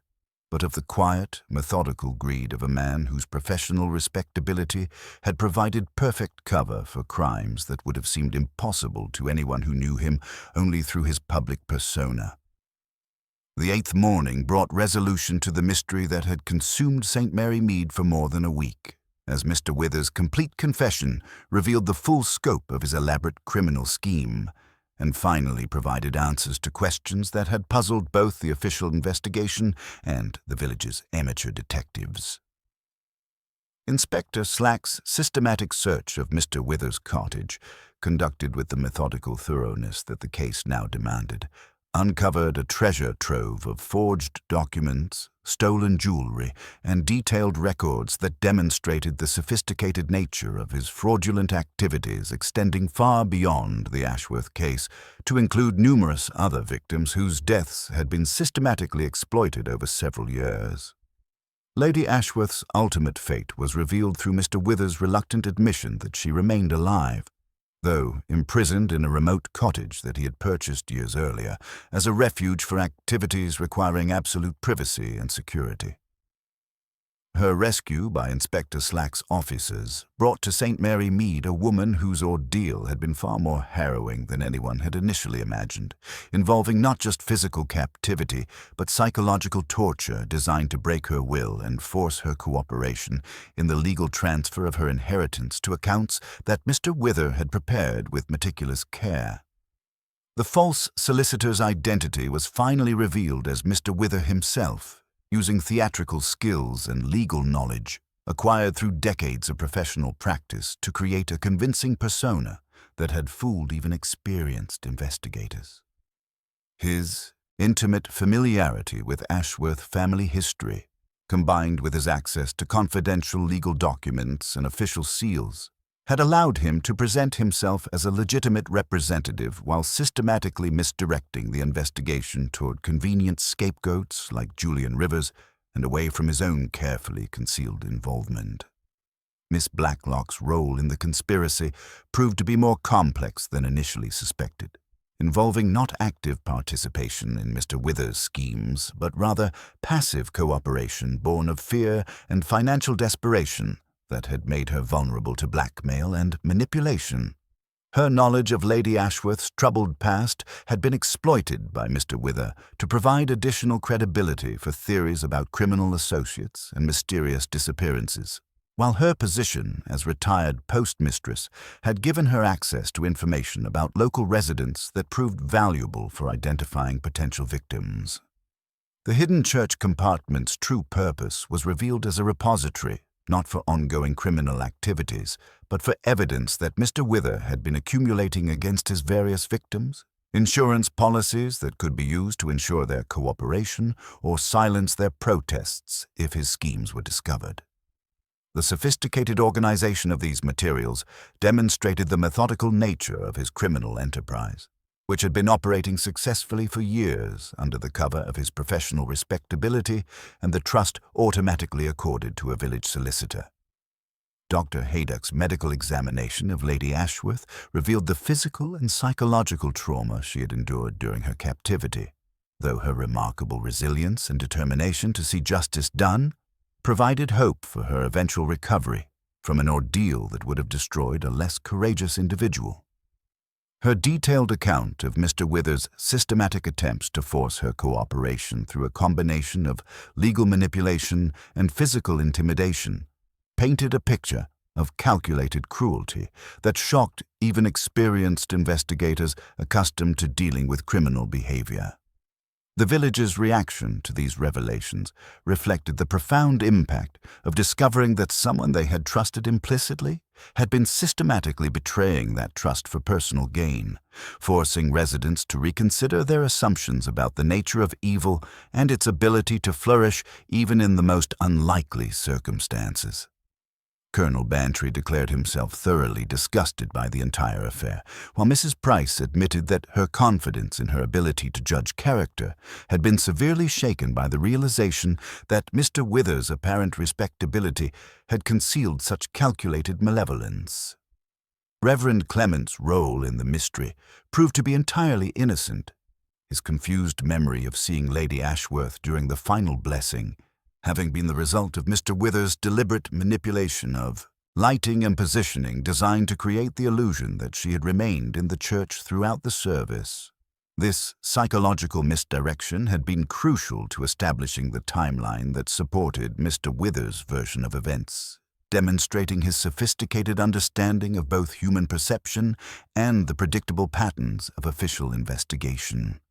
but of the quiet, methodical greed of a man whose professional respectability had provided perfect cover for crimes that would have seemed impossible to anyone who knew him only through his public persona. The 8th morning brought resolution to the mystery that had consumed St. Mary Mead for more than a week, as Mr. Wither's complete confession revealed the full scope of his elaborate criminal scheme, and finally provided answers to questions that had puzzled both the official investigation and the village's amateur detectives. Inspector Slack's systematic search of Mr. Wither's cottage, conducted with the methodical thoroughness that the case now demanded, uncovered a treasure trove of forged documents, stolen jewelry, and detailed records that demonstrated the sophisticated nature of his fraudulent activities extending far beyond the Ashworth case to include numerous other victims whose deaths had been systematically exploited over several years. Lady Ashworth's ultimate fate was revealed through Mr. Wither's reluctant admission that she remained alive, though imprisoned in a remote cottage that he had purchased years earlier as a refuge for activities requiring absolute privacy and security. Her rescue by Inspector Slack's officers brought to St. Mary Mead a woman whose ordeal had been far more harrowing than anyone had initially imagined, involving not just physical captivity, but psychological torture designed to break her will and force her cooperation in the legal transfer of her inheritance to accounts that Mr. Wither had prepared with meticulous care. The false solicitor's identity was finally revealed as Mr. Wither himself, using theatrical skills and legal knowledge acquired through decades of professional practice to create a convincing persona that had fooled even experienced investigators. His intimate familiarity with Ashworth family history, combined with his access to confidential legal documents and official seals, had allowed him to present himself as a legitimate representative while systematically misdirecting the investigation toward convenient scapegoats like Julian Rivers and away from his own carefully concealed involvement. Miss Blacklock's role in the conspiracy proved to be more complex than initially suspected, involving not active participation in Mr. Wither's schemes, but rather passive cooperation born of fear and financial desperation that had made her vulnerable to blackmail and manipulation. Her knowledge of Lady Ashworth's troubled past had been exploited by Mr. Wither to provide additional credibility for theories about criminal associates and mysterious disappearances, while her position as retired postmistress had given her access to information about local residents that proved valuable for identifying potential victims. The hidden church compartment's true purpose was revealed as a repository, not for ongoing criminal activities, but for evidence that Mr. Wither had been accumulating against his various victims, insurance policies that could be used to ensure their cooperation or silence their protests if his schemes were discovered. The sophisticated organization of these materials demonstrated the methodical nature of his criminal enterprise, which had been operating successfully for years under the cover of his professional respectability and the trust automatically accorded to a village solicitor. Dr. Haydock's medical examination of Lady Ashworth revealed the physical and psychological trauma she had endured during her captivity, though her remarkable resilience and determination to see justice done provided hope for her eventual recovery from an ordeal that would have destroyed a less courageous individual. Her detailed account of Mr. Withers' systematic attempts to force her cooperation through a combination of legal manipulation and physical intimidation painted a picture of calculated cruelty that shocked even experienced investigators accustomed to dealing with criminal behavior. The village's reaction to these revelations reflected the profound impact of discovering that someone they had trusted implicitly had been systematically betraying that trust for personal gain, forcing residents to reconsider their assumptions about the nature of evil and its ability to flourish even in the most unlikely circumstances. Colonel Bantry declared himself thoroughly disgusted by the entire affair, while Mrs. Price admitted that her confidence in her ability to judge character had been severely shaken by the realization that Mr. Withers' apparent respectability had concealed such calculated malevolence. Reverend Clement's role in the mystery proved to be entirely innocent. His confused memory of seeing Lady Ashworth during the final blessing having been the result of Mr. Withers' deliberate manipulation of lighting and positioning designed to create the illusion that she had remained in the church throughout the service. This psychological misdirection had been crucial to establishing the timeline that supported Mr. Withers' version of events, demonstrating his sophisticated understanding of both human perception and the predictable patterns of official investigation.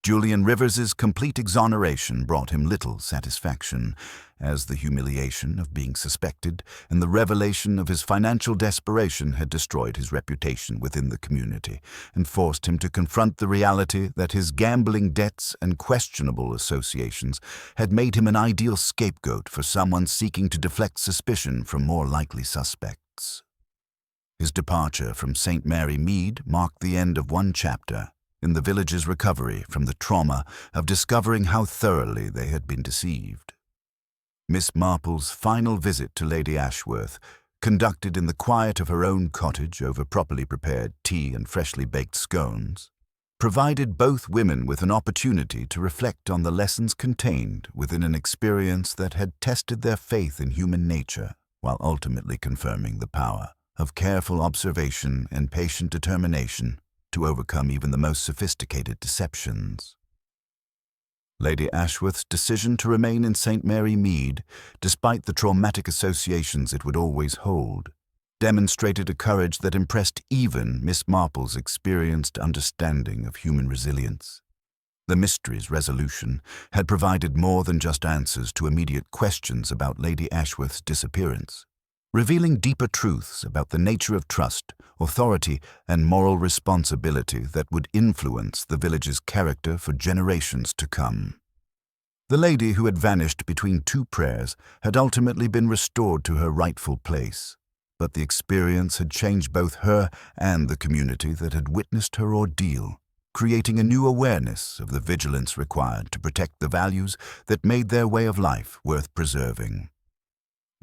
Julian Rivers's complete exoneration brought him little satisfaction, as the humiliation of being suspected and the revelation of his financial desperation had destroyed his reputation within the community and forced him to confront the reality that his gambling debts and questionable associations had made him an ideal scapegoat for someone seeking to deflect suspicion from more likely suspects. His departure from St. Mary Mead marked the end of one chapter in the village's recovery from the trauma of discovering how thoroughly they had been deceived. Miss Marple's final visit to Lady Ashworth, conducted in the quiet of her own cottage over properly prepared tea and freshly baked scones, provided both women with an opportunity to reflect on the lessons contained within an experience that had tested their faith in human nature, while ultimately confirming the power of careful observation and patient determination to overcome even the most sophisticated deceptions. Lady Ashworth's decision to remain in St. Mary Mead, despite the traumatic associations it would always hold, demonstrated a courage that impressed even Miss Marple's experienced understanding of human resilience. The mystery's resolution had provided more than just answers to immediate questions about Lady Ashworth's disappearance, revealing deeper truths about the nature of trust, authority, and moral responsibility that would influence the village's character for generations to come. The lady who had vanished between two prayers had ultimately been restored to her rightful place, but the experience had changed both her and the community that had witnessed her ordeal, creating a new awareness of the vigilance required to protect the values that made their way of life worth preserving.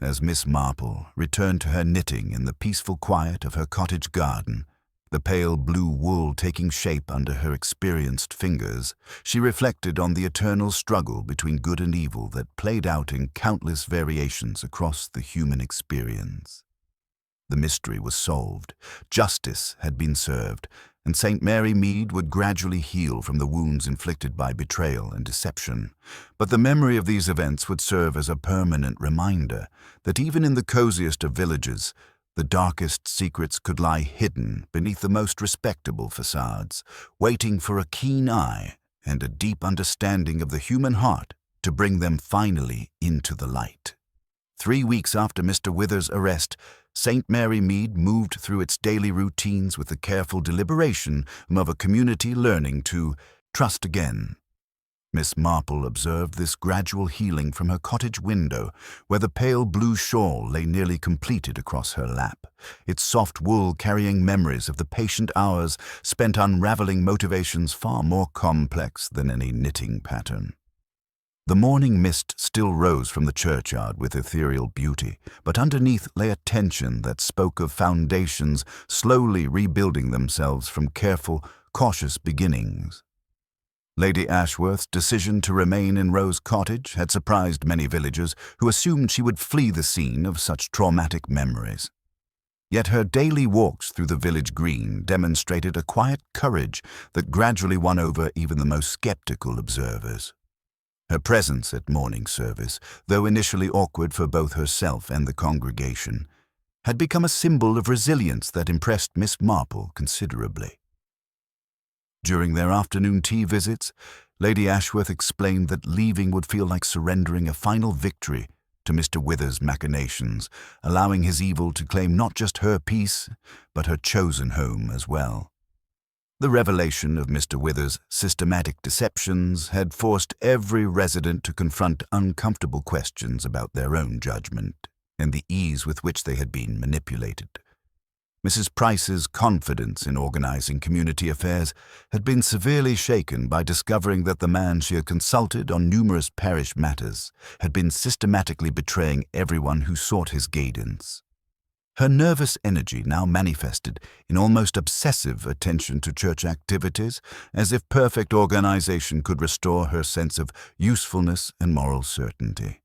As Miss Marple returned to her knitting in the peaceful quiet of her cottage garden, the pale blue wool taking shape under her experienced fingers, she reflected on the eternal struggle between good and evil that played out in countless variations across the human experience. The mystery was solved, justice had been served, and St. Mary Mead would gradually heal from the wounds inflicted by betrayal and deception. But the memory of these events would serve as a permanent reminder that even in the coziest of villages, the darkest secrets could lie hidden beneath the most respectable facades, waiting for a keen eye and a deep understanding of the human heart to bring them finally into the light. 3 weeks after Mr. Withers' arrest, St. Mary Mead moved through its daily routines with the careful deliberation of a community learning to trust again. Miss Marple observed this gradual healing from her cottage window, where the pale blue shawl lay nearly completed across her lap, its soft wool carrying memories of the patient hours spent unraveling motivations far more complex than any knitting pattern. The morning mist still rose from the churchyard with ethereal beauty, but underneath lay a tension that spoke of foundations slowly rebuilding themselves from careful, cautious beginnings. Lady Ashworth's decision to remain in Rose Cottage had surprised many villagers who assumed she would flee the scene of such traumatic memories. Yet her daily walks through the village green demonstrated a quiet courage that gradually won over even the most skeptical observers. Her presence at morning service, though initially awkward for both herself and the congregation, had become a symbol of resilience that impressed Miss Marple considerably. During their afternoon tea visits, Lady Ashworth explained that leaving would feel like surrendering a final victory to Mr. Wither's machinations, allowing his evil to claim not just her peace, but her chosen home as well. The revelation of Mr. Wither's systematic deceptions had forced every resident to confront uncomfortable questions about their own judgment and the ease with which they had been manipulated. Mrs. Price's confidence in organizing community affairs had been severely shaken by discovering that the man she had consulted on numerous parish matters had been systematically betraying everyone who sought his guidance. Her nervous energy now manifested in almost obsessive attention to church activities, as if perfect organization could restore her sense of usefulness and moral certainty.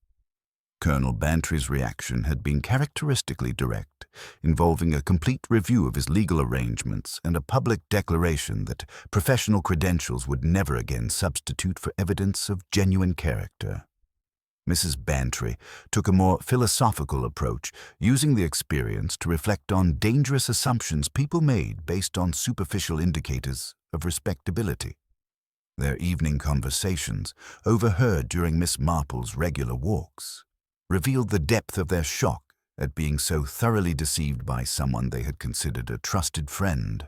Colonel Bantry's reaction had been characteristically direct, involving a complete review of his legal arrangements and a public declaration that professional credentials would never again substitute for evidence of genuine character. Mrs. Bantry took a more philosophical approach, using the experience to reflect on dangerous assumptions people made based on superficial indicators of respectability. Their evening conversations, overheard during Miss Marple's regular walks, revealed the depth of their shock at being so thoroughly deceived by someone they had considered a trusted friend.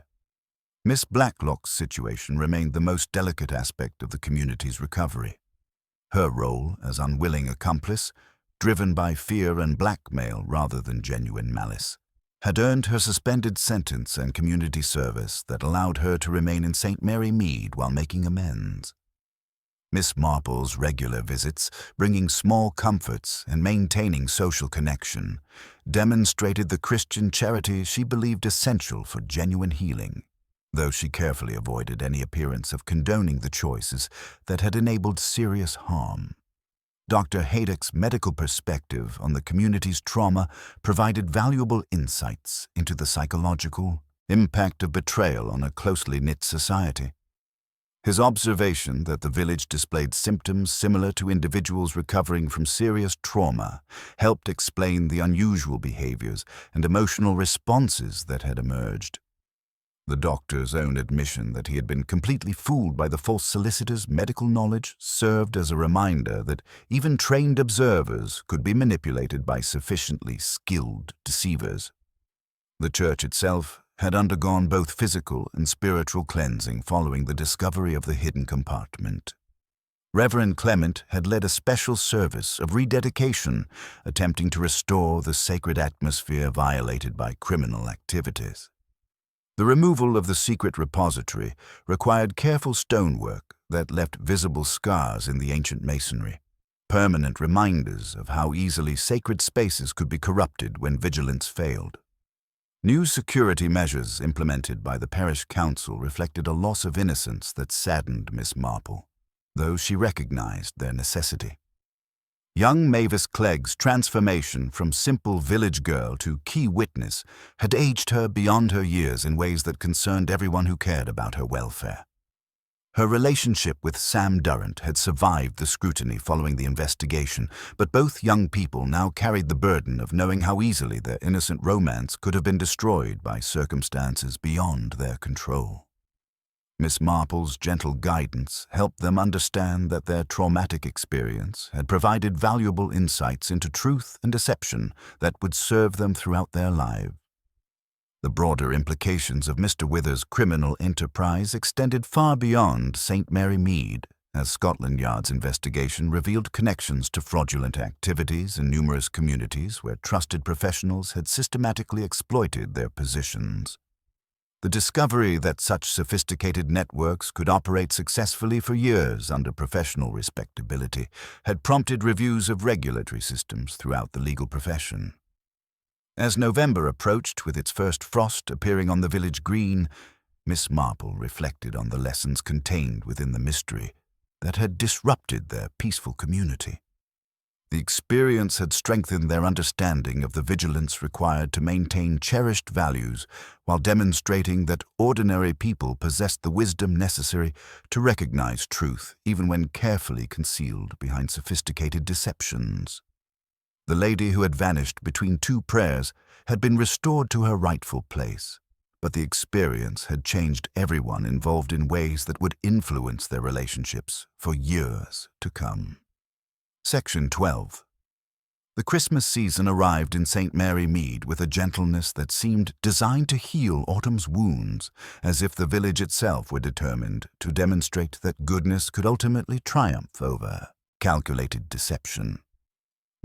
Miss Blacklock's situation remained the most delicate aspect of the community's recovery. Her role as unwilling accomplice, driven by fear and blackmail rather than genuine malice, had earned her suspended sentence and community service that allowed her to remain in St. Mary Mead while making amends. Miss Marple's regular visits, bringing small comforts and maintaining social connection, demonstrated the Christian charity she believed essential for genuine healing, though she carefully avoided any appearance of condoning the choices that had enabled serious harm. Dr. Haydock's medical perspective on the community's trauma provided valuable insights into the psychological impact of betrayal on a closely knit society. His observation that the village displayed symptoms similar to individuals recovering from serious trauma helped explain the unusual behaviors and emotional responses that had emerged. The doctor's own admission that he had been completely fooled by the false solicitor's medical knowledge served as a reminder that even trained observers could be manipulated by sufficiently skilled deceivers. The church itself had undergone both physical and spiritual cleansing following the discovery of the hidden compartment. Reverend Clement had led a special service of rededication, attempting to restore the sacred atmosphere violated by criminal activities. The removal of the secret repository required careful stonework that left visible scars in the ancient masonry, permanent reminders of how easily sacred spaces could be corrupted when vigilance failed. New security measures implemented by the parish council reflected a loss of innocence that saddened Miss Marple, though she recognized their necessity. Young Mavis Clegg's transformation from simple village girl to key witness had aged her beyond her years in ways that concerned everyone who cared about her welfare. Her relationship with Sam Durrant had survived the scrutiny following the investigation, but both young people now carried the burden of knowing how easily their innocent romance could have been destroyed by circumstances beyond their control. Miss Marple's gentle guidance helped them understand that their traumatic experience had provided valuable insights into truth and deception that would serve them throughout their lives. The broader implications of Mr. Wither's criminal enterprise extended far beyond St. Mary Mead, as Scotland Yard's investigation revealed connections to fraudulent activities in numerous communities where trusted professionals had systematically exploited their positions. The discovery that such sophisticated networks could operate successfully for years under professional respectability had prompted reviews of regulatory systems throughout the legal profession. As November approached with its first frost appearing on the village green, Miss Marple reflected on the lessons contained within the mystery that had disrupted their peaceful community. The experience had strengthened their understanding of the vigilance required to maintain cherished values while demonstrating that ordinary people possessed the wisdom necessary to recognize truth even when carefully concealed behind sophisticated deceptions. The lady who had vanished between two prayers had been restored to her rightful place, but the experience had changed everyone involved in ways that would influence their relationships for years to come. Section 12. The Christmas season arrived in St. Mary Mead with a gentleness that seemed designed to heal autumn's wounds, as if the village itself were determined to demonstrate that goodness could ultimately triumph over calculated deception.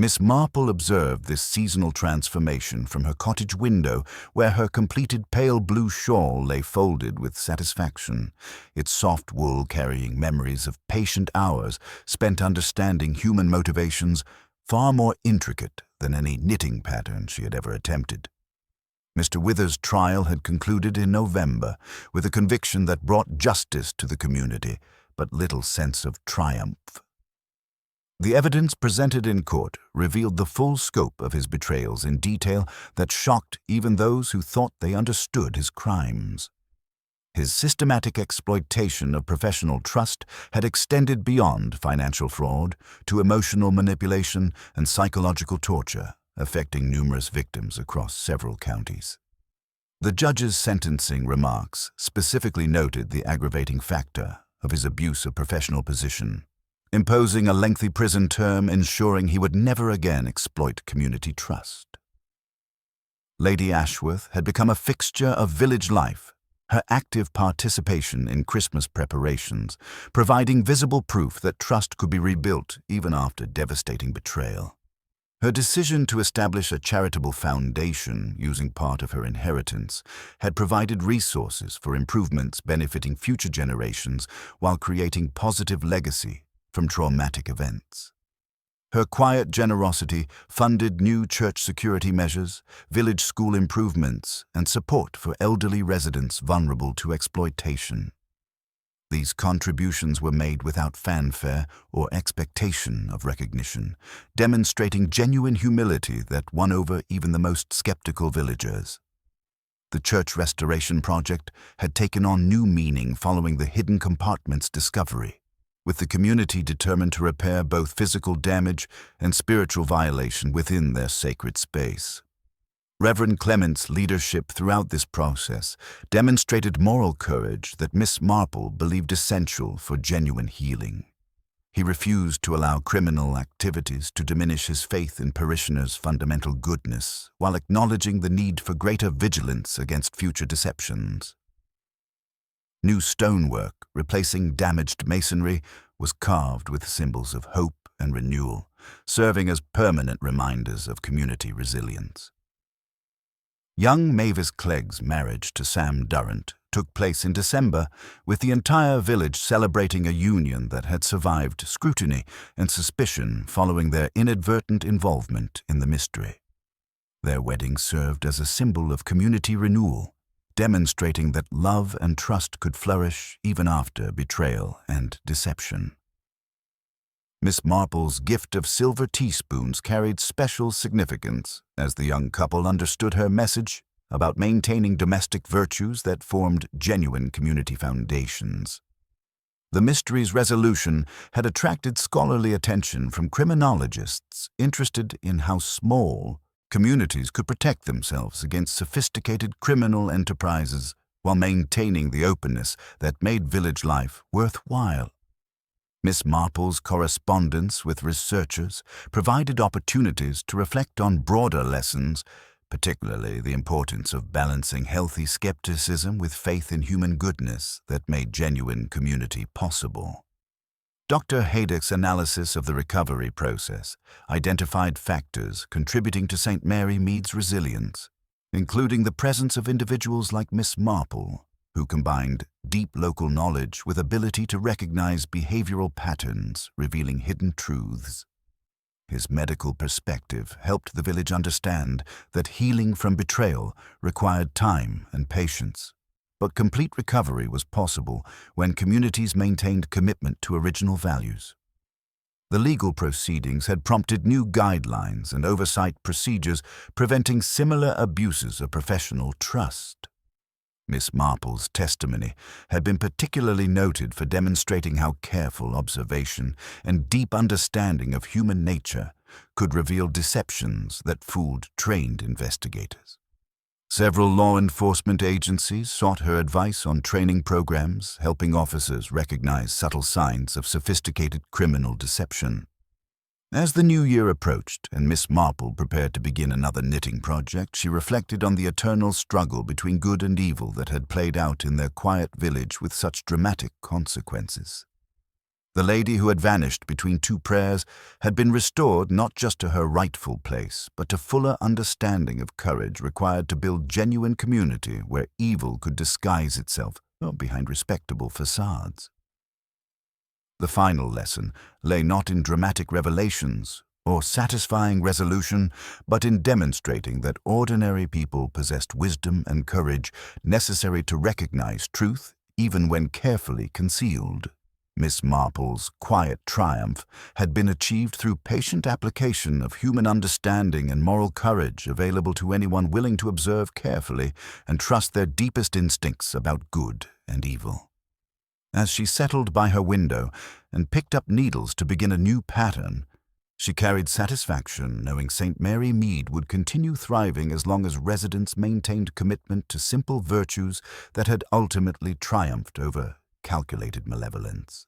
Miss Marple observed this seasonal transformation from her cottage window, where her completed pale blue shawl lay folded with satisfaction, its soft wool carrying memories of patient hours spent understanding human motivations far more intricate than any knitting pattern she had ever attempted. Mr. Wither's trial had concluded in November with a conviction that brought justice to the community, but little sense of triumph. The evidence presented in court revealed the full scope of his betrayals in detail that shocked even those who thought they understood his crimes. His systematic exploitation of professional trust had extended beyond financial fraud to emotional manipulation and psychological torture, affecting numerous victims across several counties. The judge's sentencing remarks specifically noted the aggravating factor of his abuse of professional position, imposing a lengthy prison term ensuring he would never again exploit community trust. Lady Ashworth had become a fixture of village life, her active participation in Christmas preparations providing visible proof that trust could be rebuilt even after devastating betrayal. Her decision to establish a charitable foundation using part of her inheritance had provided resources for improvements benefiting future generations while creating positive legacy from traumatic events. Her quiet generosity funded new church security measures, village school improvements, and support for elderly residents vulnerable to exploitation. These contributions were made without fanfare or expectation of recognition, demonstrating genuine humility that won over even the most skeptical villagers. The church restoration project had taken on new meaning following the hidden compartment's discovery, with the community determined to repair both physical damage and spiritual violation within their sacred space. Reverend Clement's leadership throughout this process demonstrated moral courage that Miss Marple believed essential for genuine healing. He refused to allow criminal activities to diminish his faith in parishioners' fundamental goodness, while acknowledging the need for greater vigilance against future deceptions. New stonework, replacing damaged masonry, was carved with symbols of hope and renewal, serving as permanent reminders of community resilience. Young Mavis Clegg's marriage to Sam Durrant took place in December, with the entire village celebrating a union that had survived scrutiny and suspicion following their inadvertent involvement in the mystery. Their wedding served as a symbol of community renewal, demonstrating that love and trust could flourish even after betrayal and deception. Miss Marple's gift of silver teaspoons carried special significance as the young couple understood her message about maintaining domestic virtues that formed genuine community foundations. The mystery's resolution had attracted scholarly attention from criminologists interested in how small communities could protect themselves against sophisticated criminal enterprises while maintaining the openness that made village life worthwhile. Miss Marple's correspondence with researchers provided opportunities to reflect on broader lessons, particularly the importance of balancing healthy skepticism with faith in human goodness that made genuine community possible. Dr. Haydock's analysis of the recovery process identified factors contributing to St. Mary Mead's resilience, including the presence of individuals like Miss Marple, who combined deep local knowledge with ability to recognize behavioral patterns revealing hidden truths. His medical perspective helped the village understand that healing from betrayal required time and patience, But complete recovery was possible when communities maintained commitment to original values. The legal proceedings had prompted new guidelines and oversight procedures preventing similar abuses of professional trust. Miss Marple's testimony had been particularly noted for demonstrating how careful observation and deep understanding of human nature could reveal deceptions that fooled trained investigators. Several law enforcement agencies sought her advice on training programs, helping officers recognize subtle signs of sophisticated criminal deception. As the new year approached and Miss Marple prepared to begin another knitting project, she reflected on the eternal struggle between good and evil that had played out in their quiet village with such dramatic consequences. The lady who had vanished between two prayers had been restored not just to her rightful place, but to fuller understanding of courage required to build genuine community where evil could disguise itself behind respectable facades. The final lesson lay not in dramatic revelations or satisfying resolution, but in demonstrating that ordinary people possessed wisdom and courage necessary to recognize truth even when carefully concealed. Miss Marple's quiet triumph had been achieved through patient application of human understanding and moral courage available to anyone willing to observe carefully and trust their deepest instincts about good and evil. As she settled by her window and picked up needles to begin a new pattern, she carried satisfaction knowing St. Mary Mead would continue thriving as long as residents maintained commitment to simple virtues that had ultimately triumphed over calculated malevolence.